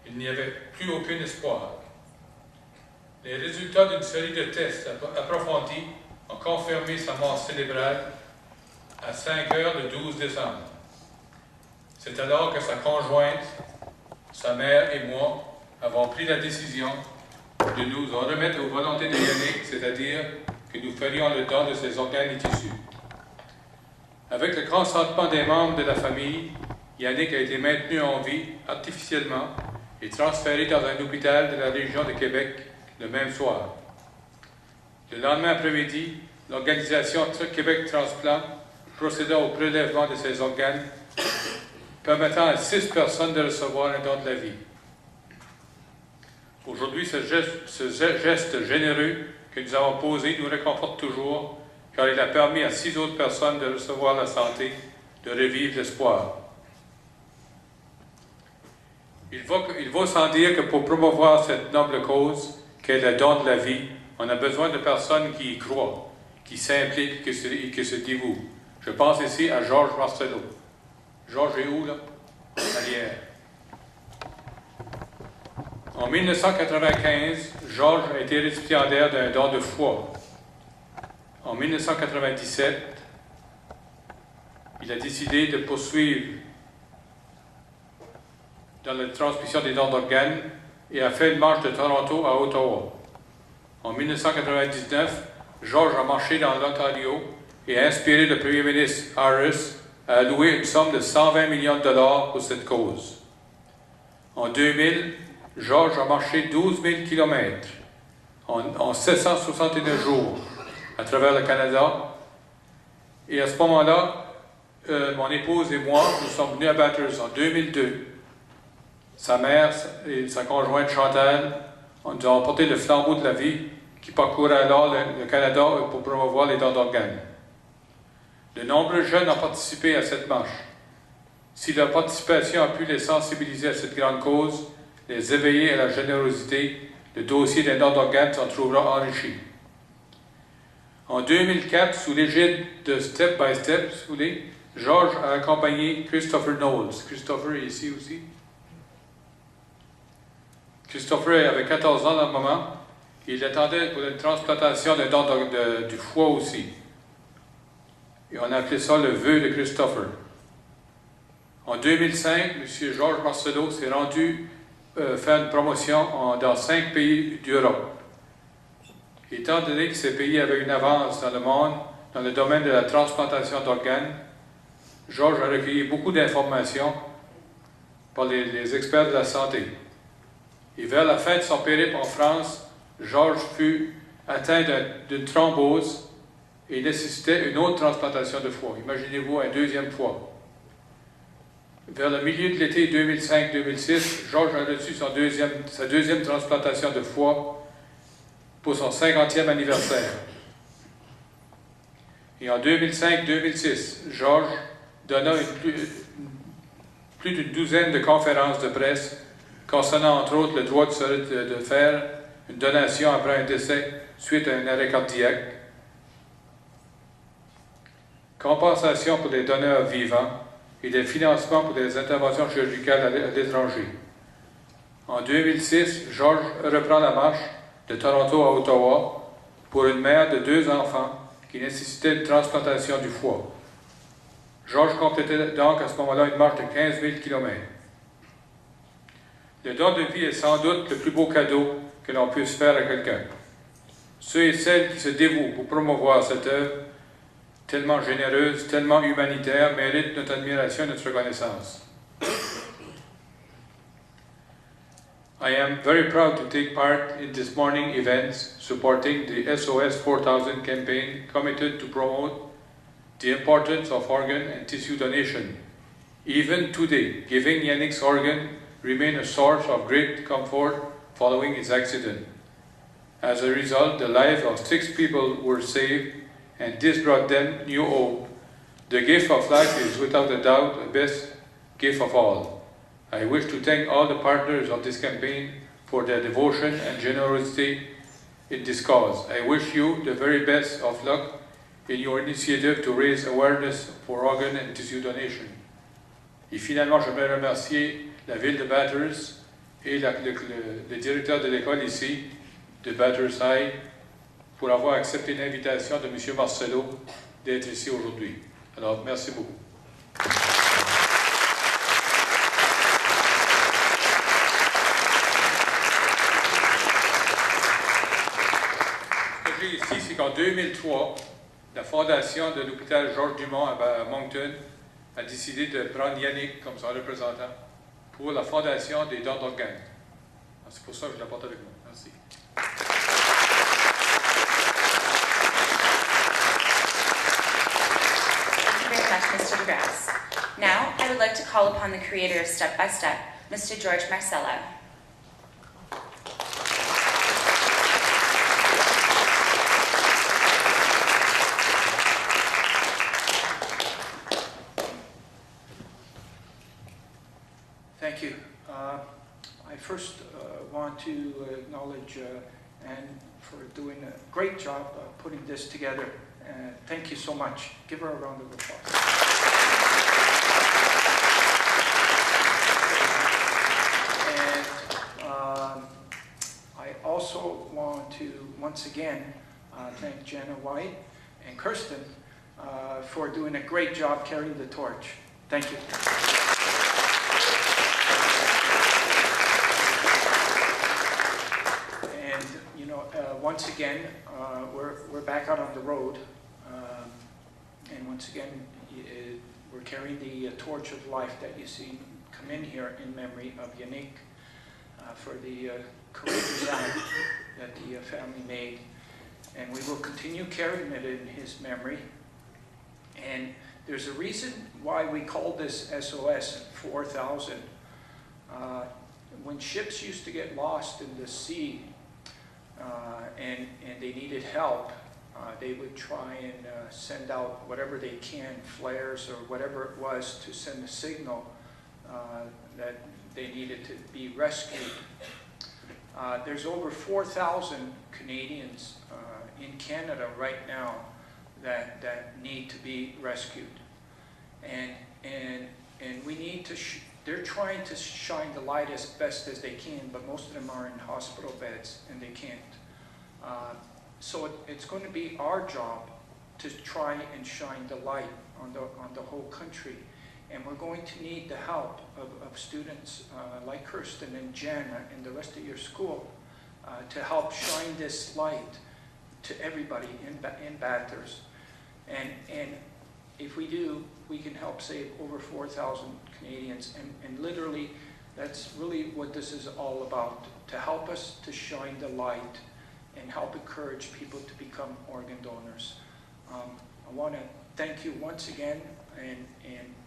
Il n'y avait plus aucun espoir. Les résultats d'une série de tests approfondis ont confirmé sa mort cérébrale à 5 heures le 12 décembre. C'est alors que sa conjointe, sa mère et moi avons pris la décision de nous en remettre aux volontés de Yannick, c'est-à-dire que nous ferions le don de ses organes et tissus. Avec le consentement des membres de la famille, Yannick a été maintenu en vie artificiellement et transféré dans un hôpital de la région de Québec le même soir. Le lendemain après-midi, l'organisation Québec Transplant procéda au prélèvement de ses organes, permettant à 6 personnes de recevoir un don de la vie. Aujourd'hui, ce geste généreux que nous avons posé nous réconforte toujours, car il a permis à 6 autres personnes de recevoir la santé, de revivre l'espoir. Il vaut sans dire que pour promouvoir cette noble cause, qu'est le don de la vie, on a besoin de personnes qui y croient, qui s'impliquent et qui se dévouent. Je pense ici à George Marcello. George est où, là? Derrière. En 1995, Georges a été récipiendaire d'un don de foie. En 1997, il a décidé de poursuivre dans la transmission des dons d'organes et a fait une marche de Toronto à Ottawa. En 1999, Georges a marché dans l'Ontario et a inspiré le premier ministre Harris à allouer une somme de 120 millions de dollars pour cette cause. En 2000, Georges a marché 12 000 km en 761 jours à travers le Canada. Et à ce moment-là, mon épouse et moi, nous sommes venus à Bathurst en 2002. Sa mère et sa conjointe Chantal nous ont porté le flambeau de la vie qui parcourait alors le Canada pour promouvoir les dons d'organes. De nombreux jeunes ont participé à cette marche. Si leur participation a pu les sensibiliser à cette grande cause, les éveiller à la générosité, le dossier des dons d'organes s'en trouvera enrichi. En 2004, sous l'égide de Step by Step, si vous voulez, George a accompagné Kristopher Knowles. Kristopher est ici aussi. Kristopher avait 14 ans dans le moment. Il attendait pour une transplantation d'un don du foie aussi. Et on a appelé ça le vœu de Kristopher. En 2005, M. George Marcello s'est rendu faire une promotion dans 5 pays d'Europe. Étant donné que ces pays avaient une avance dans le monde dans le domaine de la transplantation d'organes, George a recueilli beaucoup d'informations par les experts de la santé. Et vers la fin de son périple en France, George fut atteint d'une thrombose et nécessitait une autre transplantation de foie. Imaginez-vous un deuxième foie. Vers le milieu de l'été 2005-2006, George a reçu sa deuxième transplantation de foie pour son 50e anniversaire. Et en 2005-2006, George donna plus d'une douzaine de conférences de presse concernant entre autres le droit de faire une donation après un décès suite à un arrêt cardiaque, compensation pour les donneurs vivants et des financements pour des interventions chirurgicales à l'étranger. En 2006, George reprend la marche de Toronto à Ottawa pour une mère de 2 enfants qui nécessitait une transplantation du foie. Georges complétait donc à ce moment-là une marche de 15 000 km. Le don de vie est sans doute le plus beau cadeau que l'on puisse faire à quelqu'un. Ceux et celles qui se dévouent pour promouvoir cette œuvre, tellement généreuse, tellement humanitaire, méritent notre admiration et notre reconnaissance. I am very proud to take part in this morning events supporting the SOS4000 campaign committed to promote the importance of organ and tissue donation. Even today, giving Yannick's organ remains a source of great comfort following his accident. As a result, the lives of 6 people were saved, and this brought them new hope. The gift of life is without a doubt the best gift of all. I wish to thank all the partners of this campaign for their devotion and generosity in this cause. I wish you the very best of luck in your initiative to raise awareness for organ and tissue donation. Et finalement, je voudrais remercier la ville de Bathurst et le directeur de l'école ici, de Bathurst High, pour avoir accepté l'invitation de M. Marcello d'être ici aujourd'hui. Alors, merci beaucoup. Ce que j'ai ici, c'est qu'en 2003, la fondation de l'hôpital Georges Dumont à Moncton a décidé de prendre Yannick comme son représentant pour la fondation des dons d'organes. C'est pour ça que je l'apporte avec moi. Merci. Thank you very much, Mr. DeGrasse. Now, I would like to call upon the creator of Step by Step, Mr. George Marcello. Thank you. I first want to acknowledge Anne for doing a great job putting this together. Thank you so much. Give her a round of applause. And I also want to once again thank Jenna White and Kirsten for doing a great job carrying the torch. Thank you. Once again, we're back out on the road, and once again, we're carrying the torch of life that you see come in here in memory of Yannick for the courageous act that the family made, and we will continue carrying it in his memory. And there's a reason why we call this SOS 4000. When ships used to get lost in the sea, and they needed help, they would try and send out whatever they can, flares or whatever it was, to send a signal that they needed to be rescued. There's over 4,000 Canadians in Canada right now that need to be rescued, and we need to. They're trying to shine the light as best as they can, but most of them are in hospital beds and they can't. So it's going to be our job to try and shine the light on the whole country. And we're going to need the help of students like Kirsten and Jenna and the rest of your school to help shine this light to everybody in Bathurst. And if we do, we can help save over 4,000 Canadians, and literally, that's really what this is all about, to help us to shine the light and help encourage people to become organ donors. I want to thank you once again, and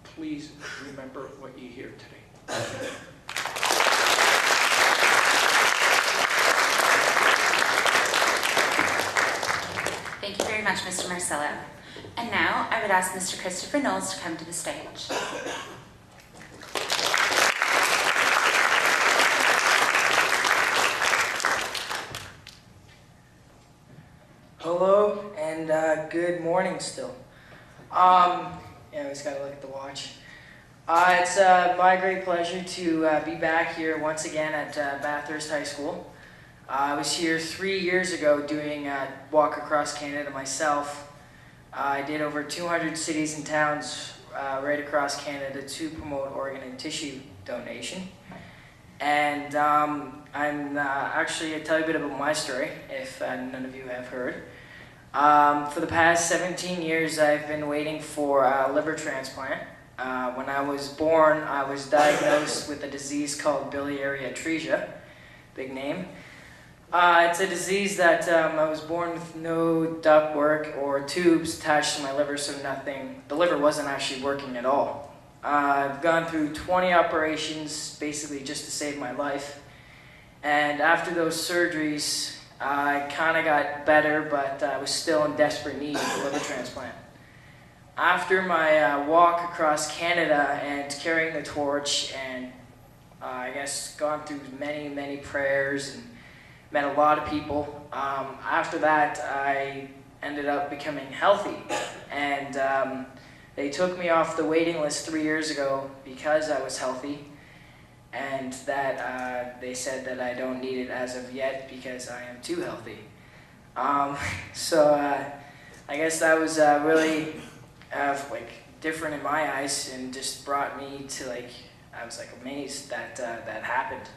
please remember what you hear today. Thank you very much, Mr. Marcello. And now, I would ask Mr. Kristopher Knowles to come to the stage. Hello, and good morning still. Yeah, I just gotta look at the watch. It's my great pleasure to be back here once again at Bathurst High School. I was here 3 years ago doing a walk across Canada myself. I did over 200 cities and towns right across Canada to promote organ and tissue donation. And actually, I'll tell you a bit about my story, if none of you have heard. For the past 17 years, I've been waiting for a liver transplant. When I was born, I was diagnosed with a disease called biliary atresia, big name. It's a disease that I was born with no ductwork or tubes attached to my liver, so the liver wasn't actually working at all. I've gone through 20 operations, basically just to save my life. And after those surgeries, I kind of got better, but I was still in desperate need of a liver transplant. After my walk across Canada and carrying the torch and I guess gone through many, many prayers and met a lot of people, after that I ended up becoming healthy. And they took me off the waiting list 3 years ago because I was healthy, and that they said that I don't need it as of yet because I am too healthy. So I guess that was really different in my eyes, and just brought me to I was amazed that that happened.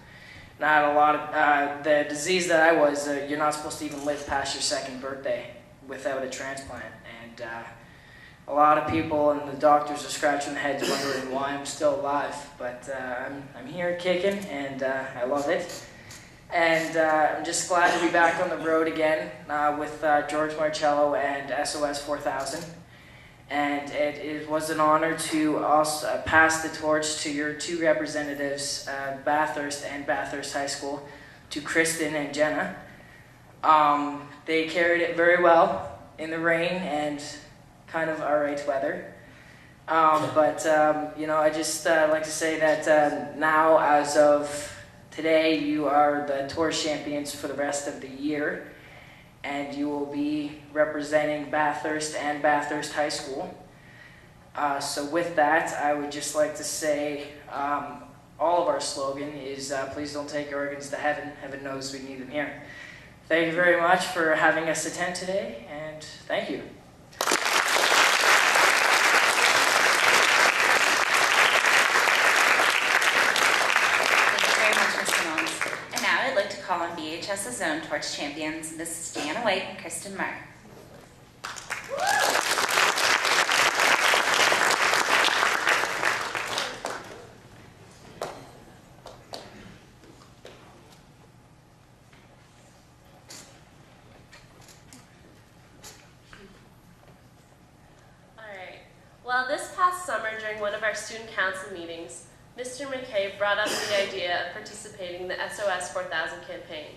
Not a lot of the disease that I was, you're not supposed to even live past your 2nd birthday without a transplant, and a lot of people and the doctors are scratching their heads wondering why I'm still alive, but I'm here kicking, and I love it. And I'm just glad to be back on the road again with George Marcello and SOS4000. And it was an honor to also pass the torch to your 2 representatives, Bathurst and Bathurst High School, to Kristen and Jenna. They carried it very well in the rain and kind of alright weather. I just like to say that now, as of today, you are the Torch Champions for the rest of the year, and you will be representing Bathurst and Bathurst High School. So with that, I would just like to say all of our slogan is please don't take your organs to heaven. Heaven knows we need them here. Thank you very much for having us attend today, and thank you. I'd like to call on BHS's own Torch Champions, Mrs. Deanna White and Kristen Marr. Alright, well, this past summer during one of our student council meetings, Mr. McKay brought up the idea of participating in the SOS4000 campaign.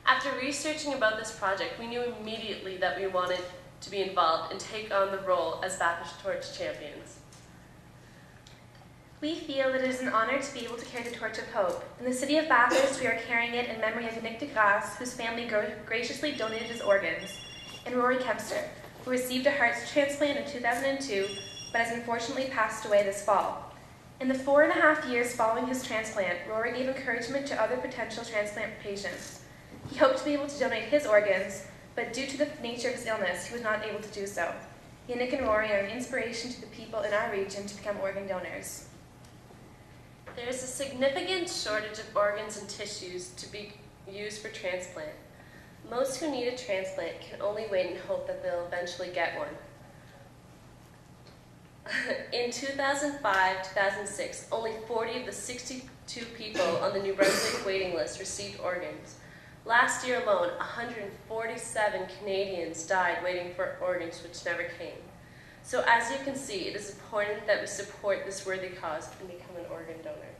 After researching about this project, we knew immediately that we wanted to be involved and take on the role as Bathurst Torch Champions. We feel that it is an honor to be able to carry the torch of hope. In the city of Bathurst, we are carrying it in memory of dignitaries, whose family graciously donated his organs, and Rory Kempster, who received a heart transplant in 2002, but has unfortunately passed away this fall. In the 4.5 years following his transplant, Rory gave encouragement to other potential transplant patients. He hoped to be able to donate his organs, but due to the nature of his illness, he was not able to do so. Yannick and Rory are an inspiration to the people in our region to become organ donors. There is a significant shortage of organs and tissues to be used for transplant. Most who need a transplant can only wait and hope that they'll eventually get one. In 2005-2006, only 40 of the 62 people on the New Brunswick waiting list received organs. Last year alone, 147 Canadians died waiting for organs which never came. So as you can see, it is important that we support this worthy cause and become an organ donor.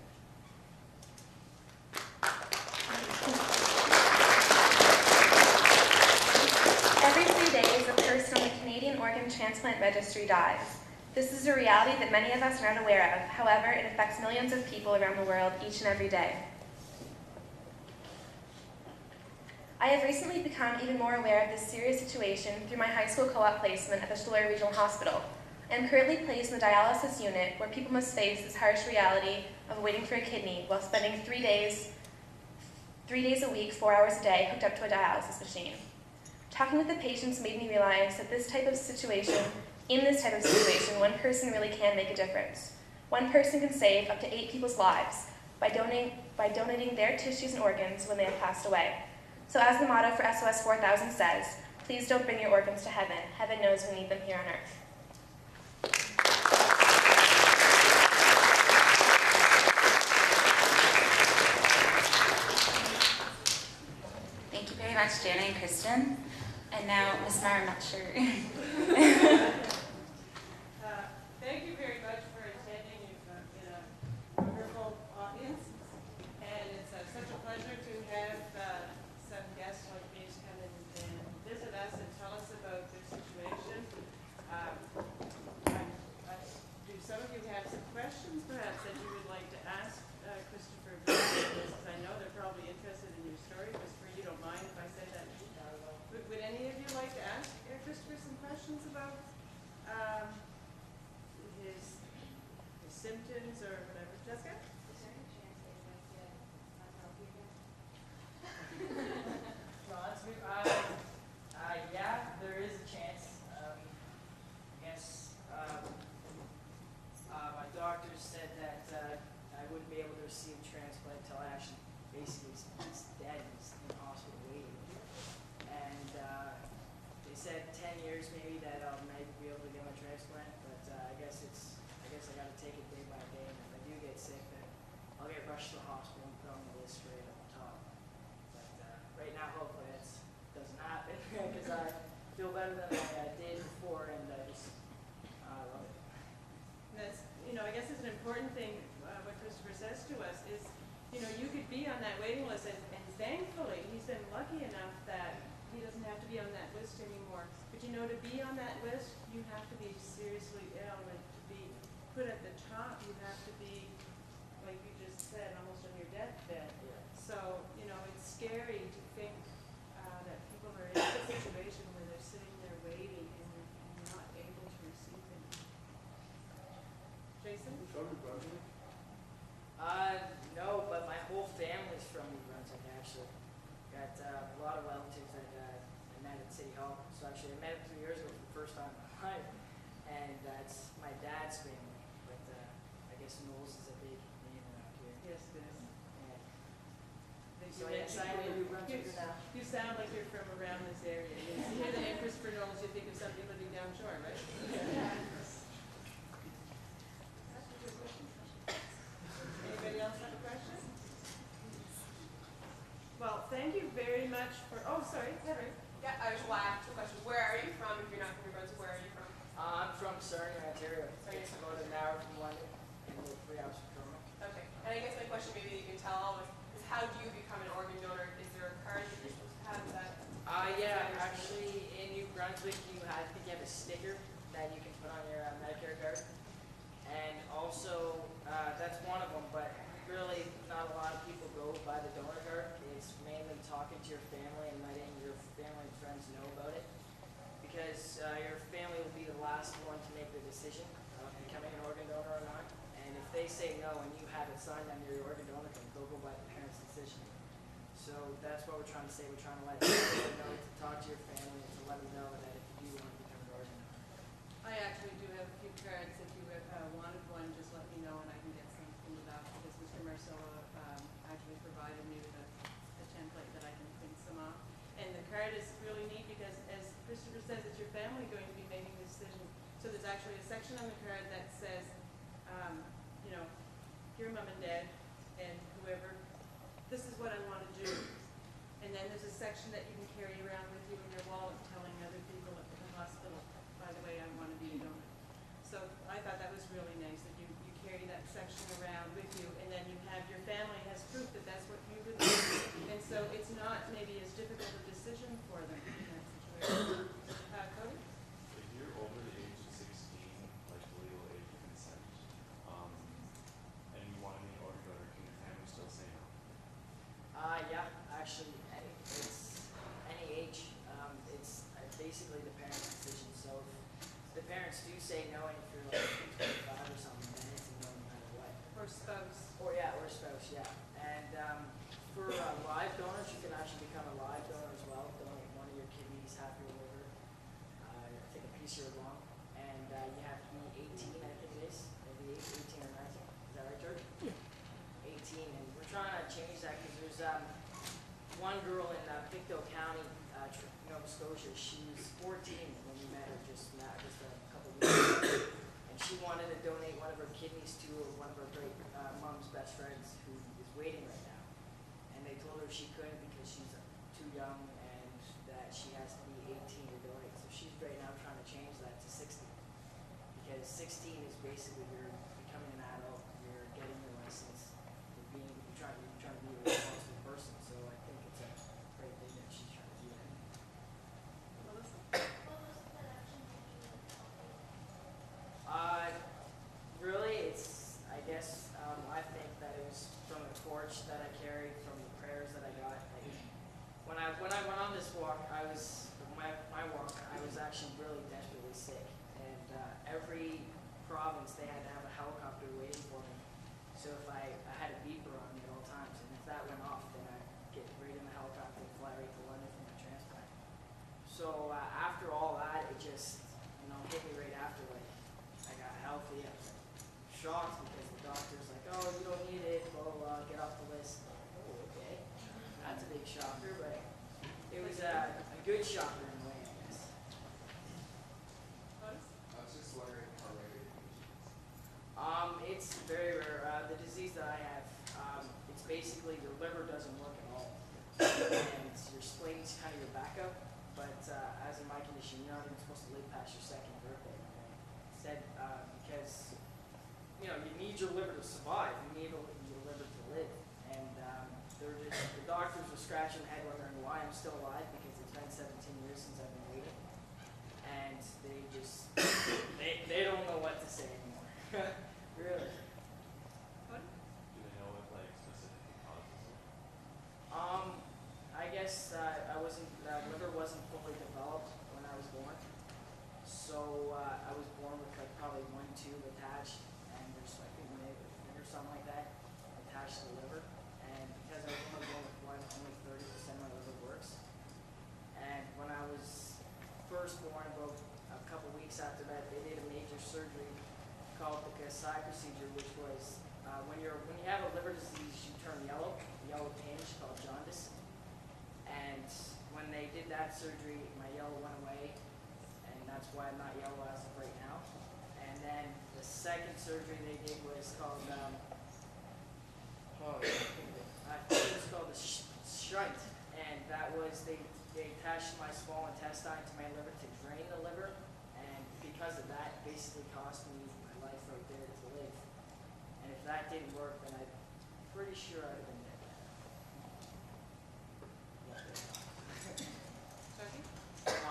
Every 3 days, a person on the Canadian Organ Transplant Registry dies. This is a reality that many of us are not aware of. However, it affects millions of people around the world each and every day. I have recently become even more aware of this serious situation through my high school co-op placement at the Stollery Regional Hospital. I am currently placed in the dialysis unit where people must face this harsh reality of waiting for a kidney while spending 3 days a week, 4 hours a day, hooked up to a dialysis machine. Talking with the patients made me realize that this type of situation In this type of situation, one person really can make a difference. One person can save up to 8 people's lives by donating their tissues and organs when they have passed away. So as the motto for SOS 4000 says, please don't bring your organs to heaven. Heaven knows we need them here on earth. Thank you very much, Jana and Kristen. And now, Ms. Meyer, I'm not sure. Thank you very much for attending. You've been a wonderful audience, and it's such a pleasure to have some guests like these come in and visit us and tell us about their situation. Do some of you have some questions, perhaps, that you would like to ask Kristopher? Because I know they're probably interested in your story. Kristopher, you don't mind if I say that? Would any of you like to ask Kristopher some questions about his symptoms or whatever? Jessica? Is there any chance they might get unhealthy again? Yeah, there is a chance. I guess my doctors said that I wouldn't be able to receive a transplant until I actually basically he's dead. He's in the hospital waiting. And they said 10 years maybe that I might be able to get my transplant, but I guess I got to take it day by day. And if I do get sick, then I'll get rushed to the hospital and put on the list right up top. But right now, hopefully that doesn't happen because I feel better than I did before, and I just love it. That's, I guess it's an important thing, what Kristopher says to us is, you could be on that waiting list, and thankfully, he's been lucky enough that he doesn't have to be on that list anymore. But to be on that list, you have to be seriously ill, and to be put at the top, you have to be, like you just said, almost on your deathbed. Yeah. So, it's scary to think that people are in a situation where they're sitting there waiting and not able to receive them. Jason? No, but my whole family's from New Brunswick, actually. Got a lot of relatives that I met at City Hall. So actually, I met him 3 years ago for the first time in my life. And that's my dad's family. But I guess Knowles is a big name around here. Yes, it is. So yes, I am a New Brunswicker now. You sound like you're from around this area. You hear the name Kristopher Knowles, you think of somebody living down shore, right? Anybody else have a question? Well, thank you very much for, sorry, Heather. Yeah, I just want to ask two questions. Where are you from? If you're not from New Brunswick, where are you from? I'm from Sarnia, Ontario. It's about an hour from London and about 3 hours from Toronto. Okay. And I guess my question maybe that you can tell all of us is how do you become an organ donor? Is there a card that you're supposed to have? Is that? Yeah, actually in New Brunswick I think you have a sticker that you can put on your Medicare card. And also, that's one of them, but really not a lot of people go by the donor card. It's mainly talking to your family and letting your family and friends know about it. Because your family will be the last one to make the decision of becoming an organ donor or not. And if they say no and you have it signed under your organ donor card, they'll go by the parents' decision. So that's what we're trying to say. We're trying to let people know to talk to your family and to let them know that if you do want to become an organ donor. I actually do have a few cards. If you wanted one, just let me know and I can get some printed out because Mr. Marcello actually provided me with a template that I can print some off. And the card is really neat because, as Kristopher says, it's your family going to be making the decision. So there's actually a section on the card that says, dear Mom and Dad and whoever, this is what I want to do. And then there's a section that you can carry around with you in your wallet telling other people at the hospital, by the way, I want to be a donor. So I thought that was really nice that you carry that section around with you, and then you have your family has proof that that's what you would do. And so it's not maybe as difficult a decision for them in that situation. Cody? If you're over the age of 16, like the legal age of consent, and you want to be an organ donor, can your family still say no? Yeah, actually, it's any age. It's basically the parents' decision. So if the parents do say no, and if you're like 25 or something, then it's a no no matter what. Or spouse. Or spouse, yeah. And for live donors, you can actually become a live donor as well. Donate one of your kidneys, half your liver, I think a piece of your lung. And you have to be 18, I think it is, maybe 18 or 19. Is that right, George? Yeah. 18, and we're trying to change that because there's one girl in Pictou County, Nova Scotia. She was 14 when we met her just a couple weeks ago, and she wanted to donate one of her kidneys to one of her great mom's best friends who is waiting right now. And they told her she couldn't because she's too young and that she has to be 18 to donate. So she's right now trying to change that to 60, because 16 is basically you're becoming an adult, you're getting your license, you're trying to be a responsible person. So I think it's a great thing that she's trying to do that. Really, it's, I guess, I think that it was from the torch that I carried, from the prayers that I got. Like, when I went on this walk, my walk, I was actually really desperately sick. And every province, they had to have a helicopter waiting for me. So if I had a beeper on me at all times, and if that went off, then I'd get right in the helicopter and fly right to London for my transplant. So after all that, it just, hit me right after, like, I got healthy. I was shocked because the doctor's like, oh, you don't need it, blah, blah, blah, get off the list. Oh, okay. That's a big shocker, but it was a good shocker in a way, I guess. I was just wondering how rare it is. It's very rare. The disease that I have, it's basically your liver doesn't work at all. And your spleen's kind of your backup. But as in my condition, you're not even supposed to live past your second birthday. Instead, because you need your liver to survive. You need your liver to live. And the doctors were scratching their head wondering why I'm still alive, because it's been 17 years since I've been waiting. And they just, they don't know what to say anymore. Really. Do they know what specific causes it? I guess liver wasn't fully developed when I was born. So I was born with probably 1 tube attached, and there's I think or something like that attached to the liver. And because I was only born with one, only 30% of my liver works. And when I was first born, about a couple weeks after that, they did a major surgery called the Kasai procedure, which was when you have a liver disease, you turn yellow tinge called jaundice. And when they did that surgery, my yellow went away, and that's why I'm not yellow as of right now. And then the second surgery they did was called, I think it was called the shunt, and that was they attached my small intestine to my liver to drain the liver, and because of that, it basically cost me my life right there to live. And if that didn't work, then I'm pretty sure I'd have been dead.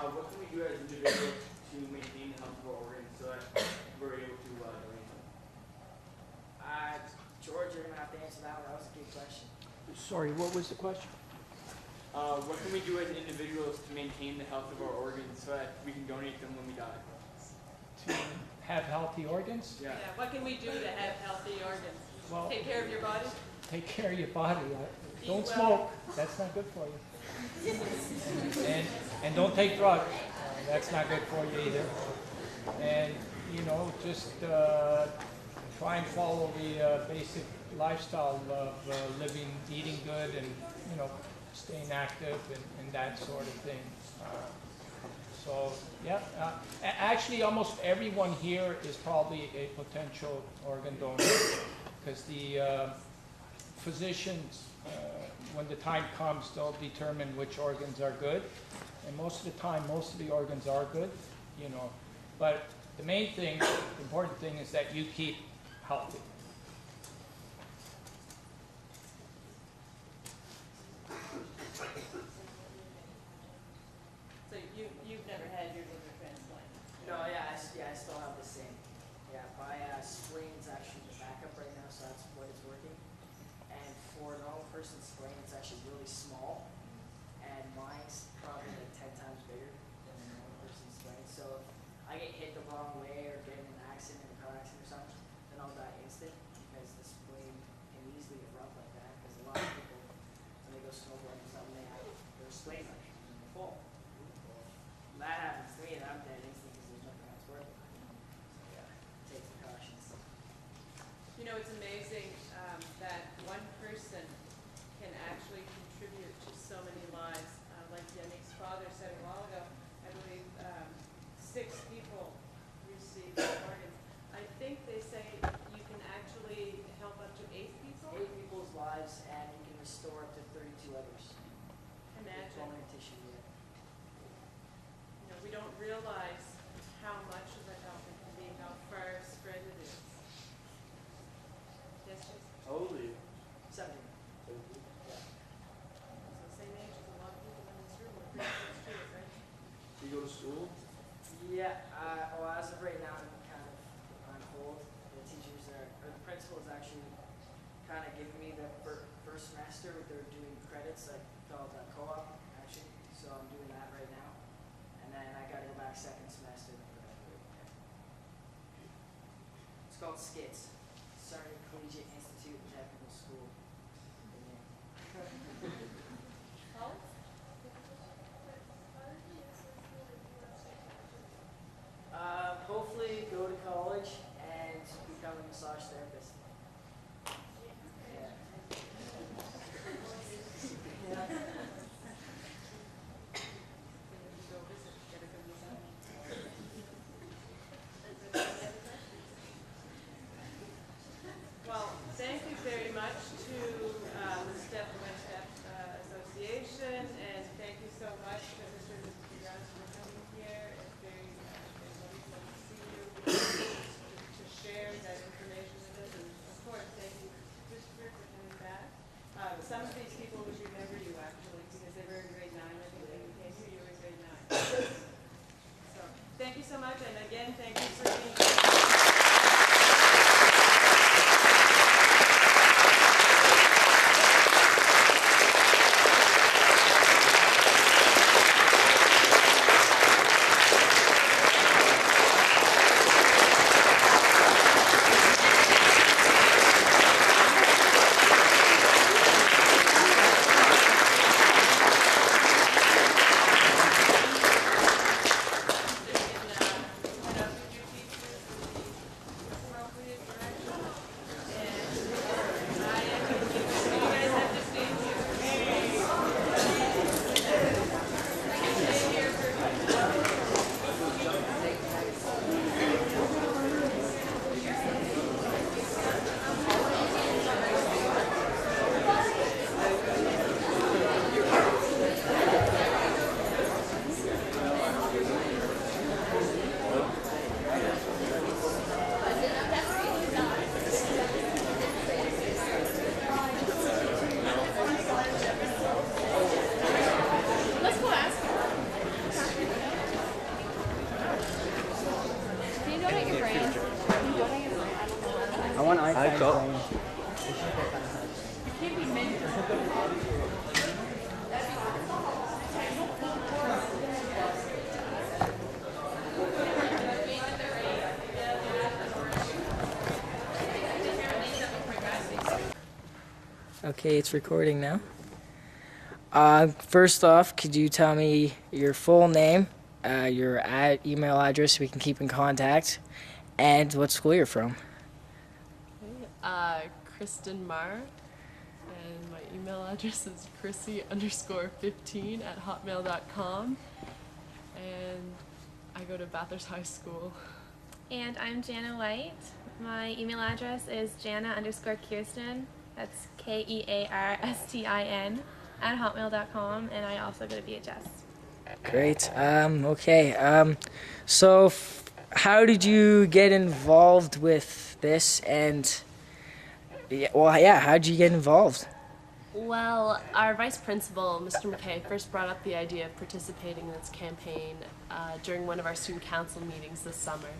What can we do as individuals to maintain the health of our organs so that we're able to donate them? George, you're going to have to answer that one. That was a good question. Sorry, what was the question? What can we do as individuals to maintain the health of our organs so that we can donate them when we die? To have healthy organs? Yeah, what can we do to have healthy organs? Well, Take care of your body? take care of your body. Don't Eat smoke. well. That's not good for you. And don't take drugs. That's not good for you either. And just try and follow the basic lifestyle of living, eating good, and staying active and that sort of thing. So yeah, actually almost everyone here is probably a potential organ donor, because the physicians, when the time comes, they'll determine which organs are good, and most of the time, most of the organs are good, but the main thing, the important thing is that you keep healthy. So you've never had your liver transplant? No, yeah, I still have the same. Yeah, my spleen's actually the backup right now, so that's what it's working. And for a normal person's spleen, it's actually really small, and mine's probably like 10 times bigger than a normal person's spleen. So if I get hit the wrong way or get in an accident, a car accident or something, then I'll die instant, because the spleen can easily erupt like that. Because a lot of people, when they go snowboarding or something, they have their spleen rupture and they fall. When that happens to me, then I'm dead instant because there's nothing else worth it. know, it's amazing that one person can actually contribute to so many lives. Like Yannick's father said a while ago, I believe 6 people received organs. I think they say you can actually help up to 8 people. 8 people's lives, and you can restore up to 32 others. Imagine. Bone and tissue, yeah. You know, we don't realize how much of a help it can be, how far spread it is. Yes, Jason? How old are you? 17. So same age as a lot of people in this room. We're pretty close to it, right? Do you go to school? Yeah, well, as of right now, I'm kind of on hold. The teachers are, or the principal is actually kind of giving me the first semester. They're doing credits, like called co-op, actually. So I'm doing that right now. And then I got to go back second semester and graduate. It's called SKITS, Sarnia Collegiate Institute and Technical School. Hopefully go to college and become a massage therapist. Yeah. Well, thank you very much to the Step by Step Association, and thank you so much to Mr. and Mrs. Brown for coming here. It's very lovely to see you, to share that information with us, and of course, thank you, Kristopher, for coming back. Some of these people would remember you actually, because they were in grade 9. I think when you came here, you were in grade 9. So, thank you so much, and again, thank you for being here. Okay, it's recording now. First off, could you tell me your full name, your email address so we can keep in contact, and what school you're from? Kristen Marr, and my email address is chrissy_15@hotmail.com, and I go to Bathurst High School. And I'm Jana White. My email address is Jana_Kirsten. That's KEARSTIN @hotmail.com, and I also go to BHS. Great. Okay. So, how did you get involved with this? And how did you get involved? Well, our vice principal, Mr. McKay, first brought up the idea of participating in this campaign during one of our student council meetings this summer,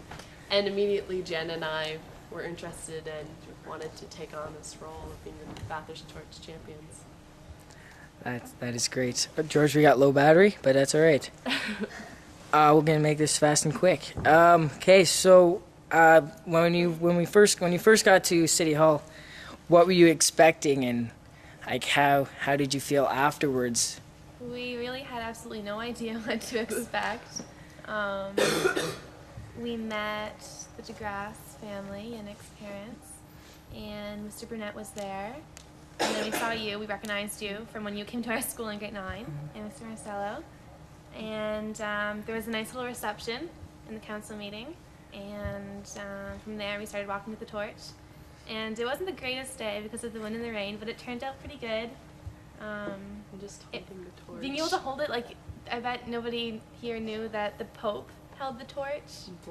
and immediately Jen and I were interested and wanted to take on this role of being the Bathurst Torch Champions. That is great. George, we got low battery, but that's all right. We're gonna make this fast and quick. Okay, so when you first got to City Hall, what were you expecting, and like how did you feel afterwards? We really had absolutely no idea what to expect. We met the DeGrasse family and Nick's parents, and Mr. Burnett was there. And then we saw you, we recognized you from when you came to our school in grade 9, and Mr. Marcello. And there was a nice little reception in the council meeting, and from there we started walking with the torch. And it wasn't the greatest day because of the wind and the rain, but it turned out pretty good. Just holding the torch. Being able to hold it, like, I bet nobody here knew that the Pope held the torch. And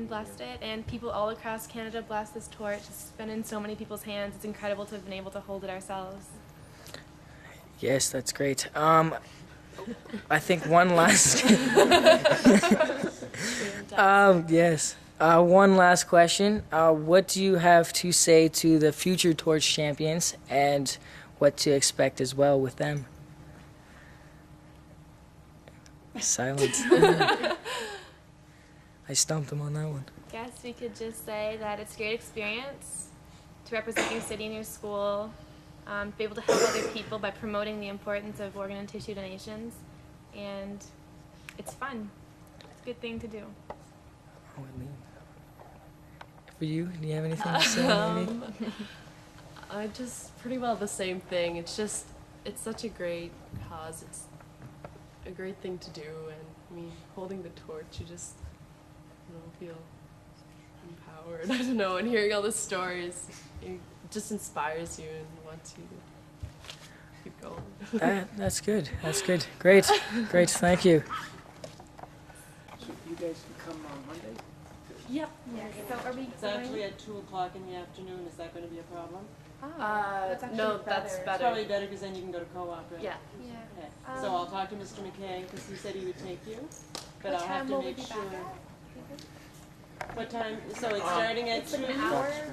blessed it. And people all across Canada blessed this torch. It's been in so many people's hands. It's incredible to have been able to hold it ourselves. Yes, that's great. I think one last... yes. One last question. What do you have to say to the future Torch Champions and what to expect as well with them? Silence. I stumped him on that one. Guess we could just say that it's a great experience to represent your city and your school, be able to help other people by promoting the importance of organ and tissue donations, and it's fun. It's a good thing to do. For you, do you have anything to say, maybe? Just pretty well the same thing. It's just, it's such a great cause. It's a great thing to do, and I mean, holding the torch, you just, you know, feel empowered. I don't know, and hearing all the stories, it just inspires you and wants you to keep going. That's good. That's good. Great. Great. Thank you. So you guys can come on Monday? Yep. Yeah. So are we It's actually at 2 o'clock in the afternoon. Is that going to be a problem? No, that's better. It's probably better because then you can go to co-op, right? Yeah. Yeah. Okay. So I'll talk to Mr. McKay because he said he would take you, but I'll have to make sure. What time? So it's starting at 2?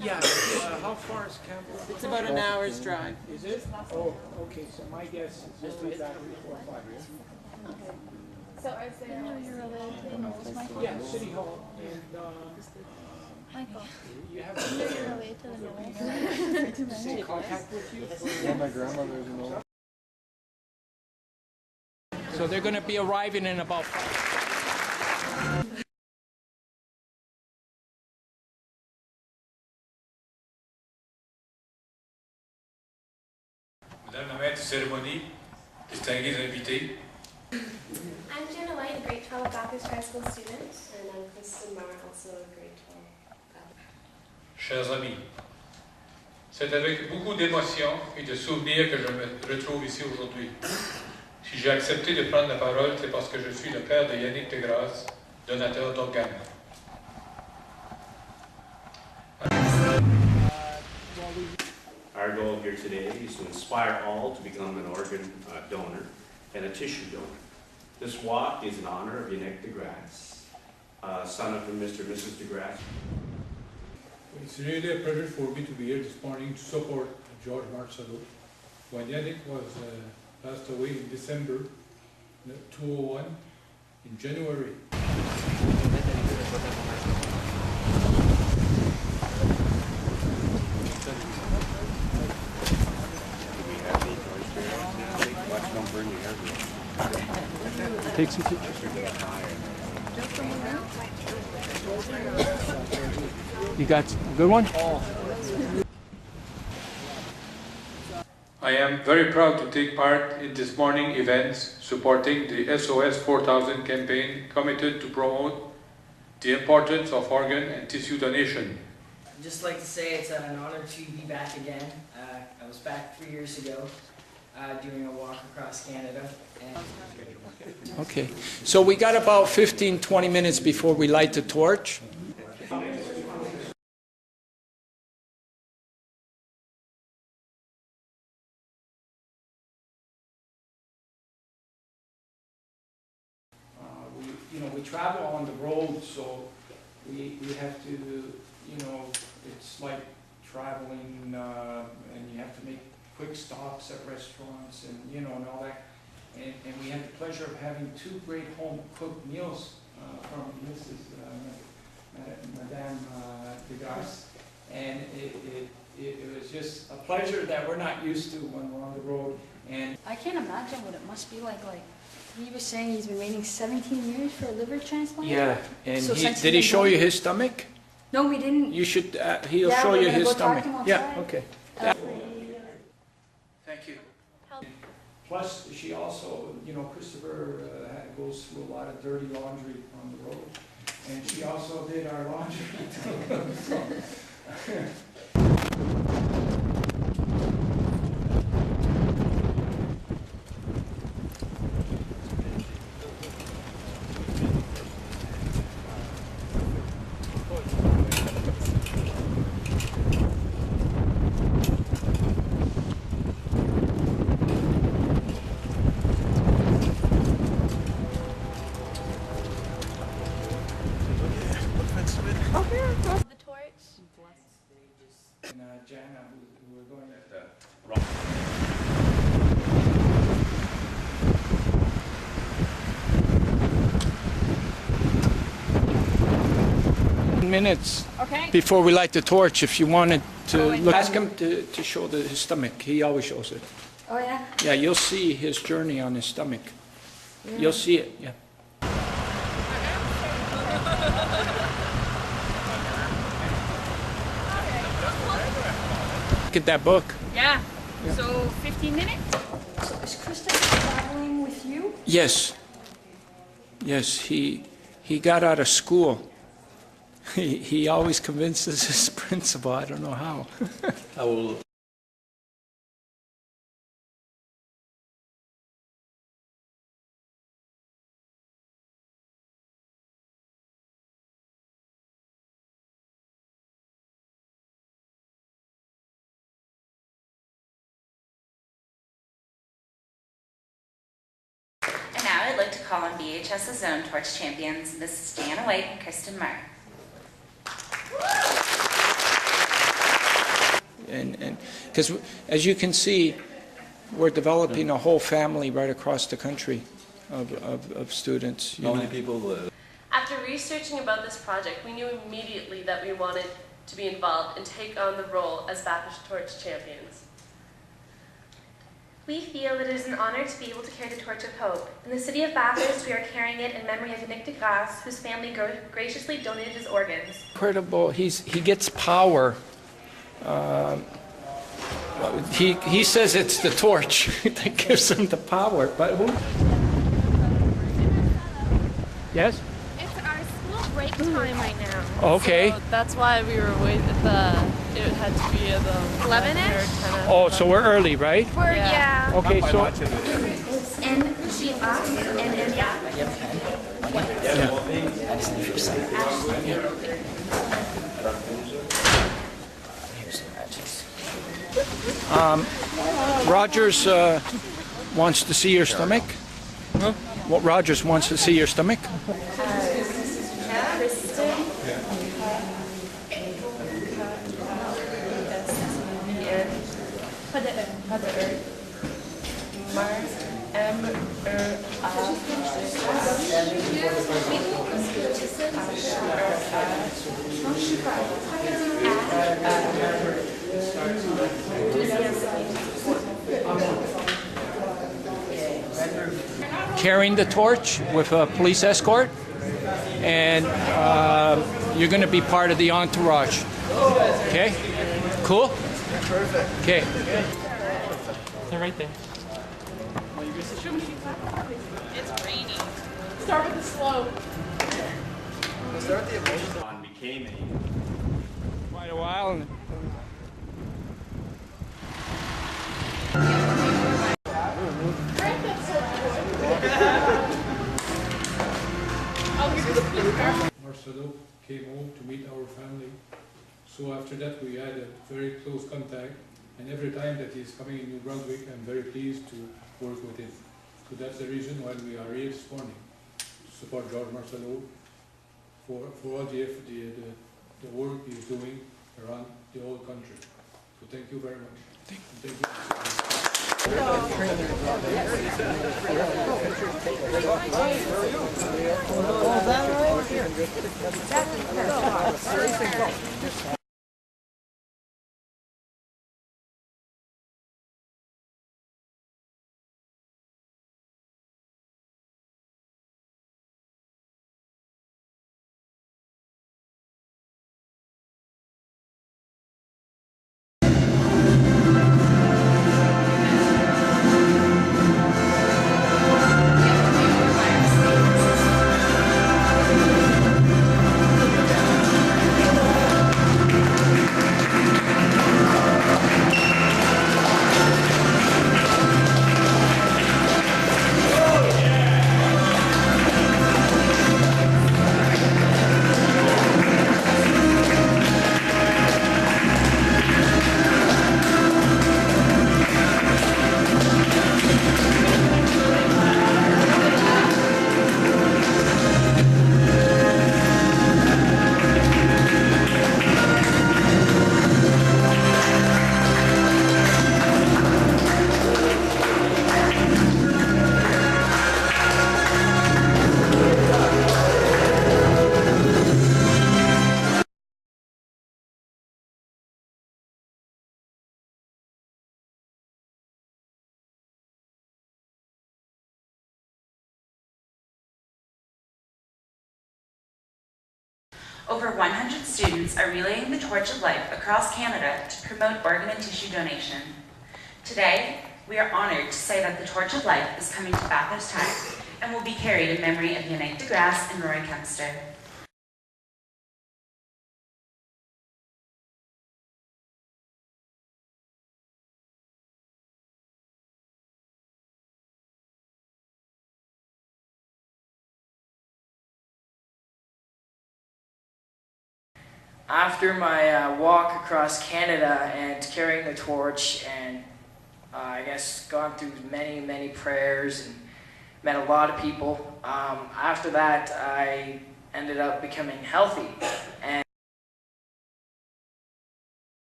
Yeah. How far is Campbell? It's about an hour's drive. Is it? Oh, okay. So my guess is we'll be back before 5 years. Okay. So is there? I know you're related to Knowles, Michael. Yeah, City Hall and. Michael. You have I know you're related to the Knowles. in contact with you? Yeah, my grandmother's in Old. So they're going to be arriving in about 5. Madame la maître de cérémonie, distingués invités. I'm Jenna White, a grade 12 Bathurst High School student. And I'm Kristopher, also a grade 12. Chers amis, c'est avec beaucoup d'émotion et de souvenirs que je me retrouve ici aujourd'hui. Si j'ai accepté de prendre la parole, c'est parce que je suis le père de Yannick Degrasse, donateur d'organes. Our goal here today is to inspire all to become an organ donor and a tissue donor. This walk is in honor of Yannick Degrasse, son of Mr. and Mrs. Degrasse. It's really a pleasure for me to be here this morning to support George Marcello. When Yannick was passed away in December 2001, in January. Take some pictures. You got a good one? I am very proud to take part in this morning events supporting the SOS4000 campaign committed to promote the importance of organ and tissue donation. I'd just like to say it's an honor to be back again. I was back 3 years ago doing a walk across Canada. Okay. So we got about 15-20 minutes before we light the torch. We travel on the road, so we have to, it's like traveling and you have to make quick stops at restaurants and, and all that. And we had the pleasure of having 2 great home-cooked meals from Mrs. Madame Degrasse. And it was just a pleasure that we're not used to when we're on the road. And I can't imagine what it must be like he was saying he's been waiting 17 years for a liver transplant? yeah, and So since did he he's show been you his stomach? No, we didn't. You should, he'll Yeah, show we're you gonna his go talk stomach. to him Yeah, outside. okay. Thank you. Plus, she also, you know, Kristopher goes through a lot of dirty laundry on the road. And she also did our laundry. The torch. And Jana, who were going at the Minutes Okay. before we light the torch, if you wanted to look, ask him to show his stomach. He always shows it. Oh, yeah? Yeah, you'll see his journey on his stomach. You'll see it, yeah. Look at that book. Yeah. Yeah. So 15 minutes? So is Kristopher traveling with you? Yes. Yes, he got out of school. He always convinces his principal. I don't know how. I will. And now I'd like to call on BHS's own Torch Champions, Mrs. Deanna White and Kristen Marr. And because, as you can see, we're developing a whole family right across the country of students. How many people? After researching about this project, we knew immediately that we wanted to be involved and take on the role as Bathurst Torch Champions. We feel that it is an honor to be able to carry the torch of hope. In the city of Bathurst, we are carrying it in memory of dignitaries whose family graciously donated his organs. Incredible. He gets power. He says it's the torch that gives him the power. But who? Yes. It's our school break time right now. Okay. So that's why we were waiting it had to be at the 11-ish? Oh, so we're early, right? We're, yeah. Okay, so. And she up and then Rogers wants to see your stomach. Huh? What Rogers wants to see your stomach? Carrying the torch with a police escort, and you're going to be part of the entourage. Okay? Cool? Okay. They're right there. It's raining. Start with the slow. Start the emotion on became Quite a while. Marcello came home to meet our family. So after that we had a very close contact, and every time that he's coming in New Brunswick, I'm very pleased to work with him. So that's the reason why we are here this morning, to support George Marcello for all the work he's doing around the whole country. So thank you very much. Thank you. Over 100 students are relaying the torch of life across Canada to promote organ and tissue donation. Today, we are honored to say that the torch of life is coming to Bathurst and will be carried in memory of Yannick DeGrasse and Roy Kempster. After my walk across Canada and carrying the torch and I guess gone through many prayers and met a lot of people, after that I ended up becoming healthy. And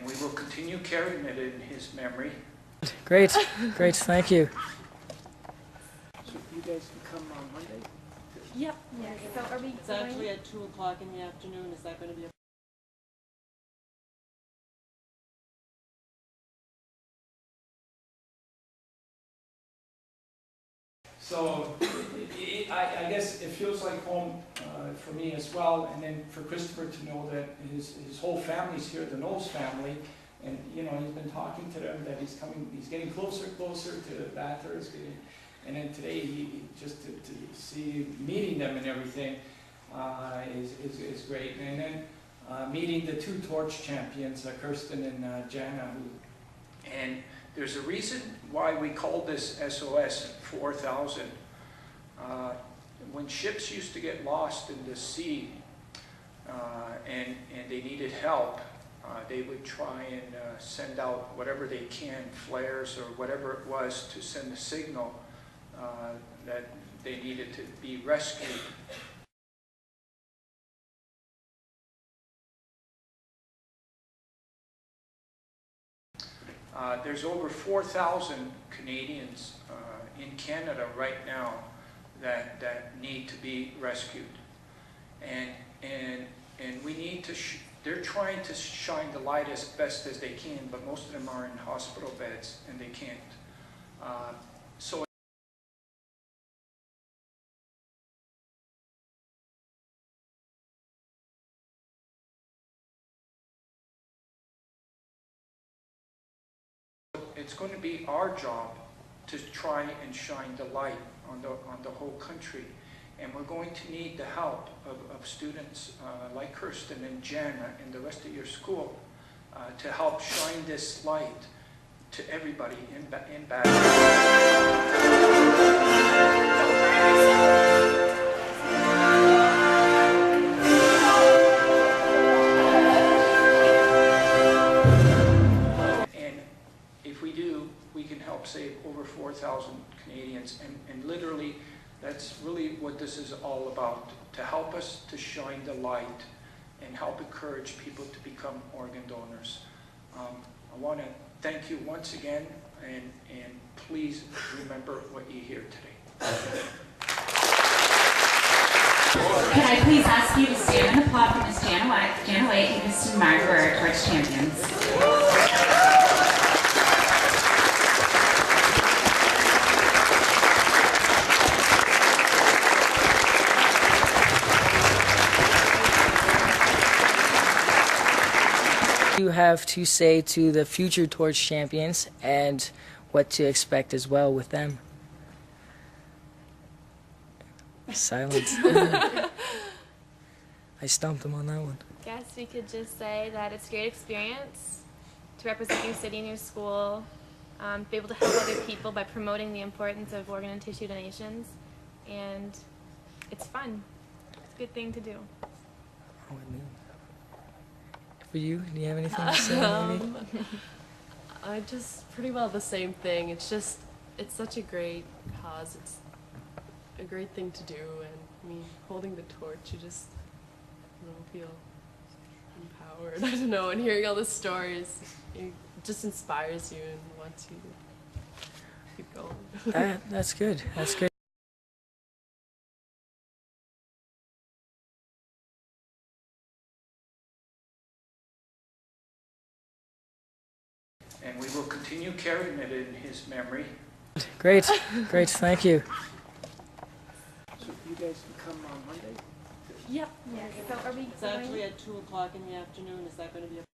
we will continue carrying it in his memory. Great, thank you. So you guys can come on Monday? Yep. Yeah, so are we It's actually at 2 o'clock in the afternoon. Is that going to be a So I guess it feels like home for me as well, and then for Kristopher to know that his whole family's here, the Knowles family, and you know he's been talking to them that he's getting closer to Bathurst, and then today he just to see meeting them and everything is great, and then meeting the two torch champions, Kirsten and Jana, And there's a reason why we call this SOS 4000. When ships used to get lost in the sea and they needed help, they would try and send out whatever they can, flares or whatever it was, to send a signal that they needed to be rescued. There's over 4,000 Canadians in Canada right now that need to be rescued, and we need to. They're trying to shine the light as best as they can, but most of them are in hospital beds and they can't. So. It's going to be our job to try and shine the light on the whole country, and we're going to need the help of students like Kirsten and Jana and the rest of your school to help shine this light to everybody in Bathurst. Save over 4,000 Canadians, and literally that's really what this is all about, to help us to shine the light and help encourage people to become organ donors. I want to thank you once again, and please remember what you hear today. Can I please ask you to stand and applaud for Ms. Jana White and Kristen Marr, who are our torch champions. You have to say to the future torch champions and what to expect as well with them? Silence. I stumped him on that one. Guess we could just say that it's a great experience to represent your city and your school, be able to help other people by promoting the importance of organ and tissue donations, and it's fun. It's a good thing to do. For you, do you have anything to say, maybe? I just pretty well the same thing. It's such a great cause. It's a great thing to do, and I mean, holding the torch, you just feel empowered. I don't know, and hearing all the stories, it just inspires you and wants you to keep going. That's good. That's good. And we will continue carrying it in his memory. Great, great, thank you. So you guys can come on Monday? Yep. Yes. So are we It's actually at 2 o'clock in the afternoon. Is that going to be a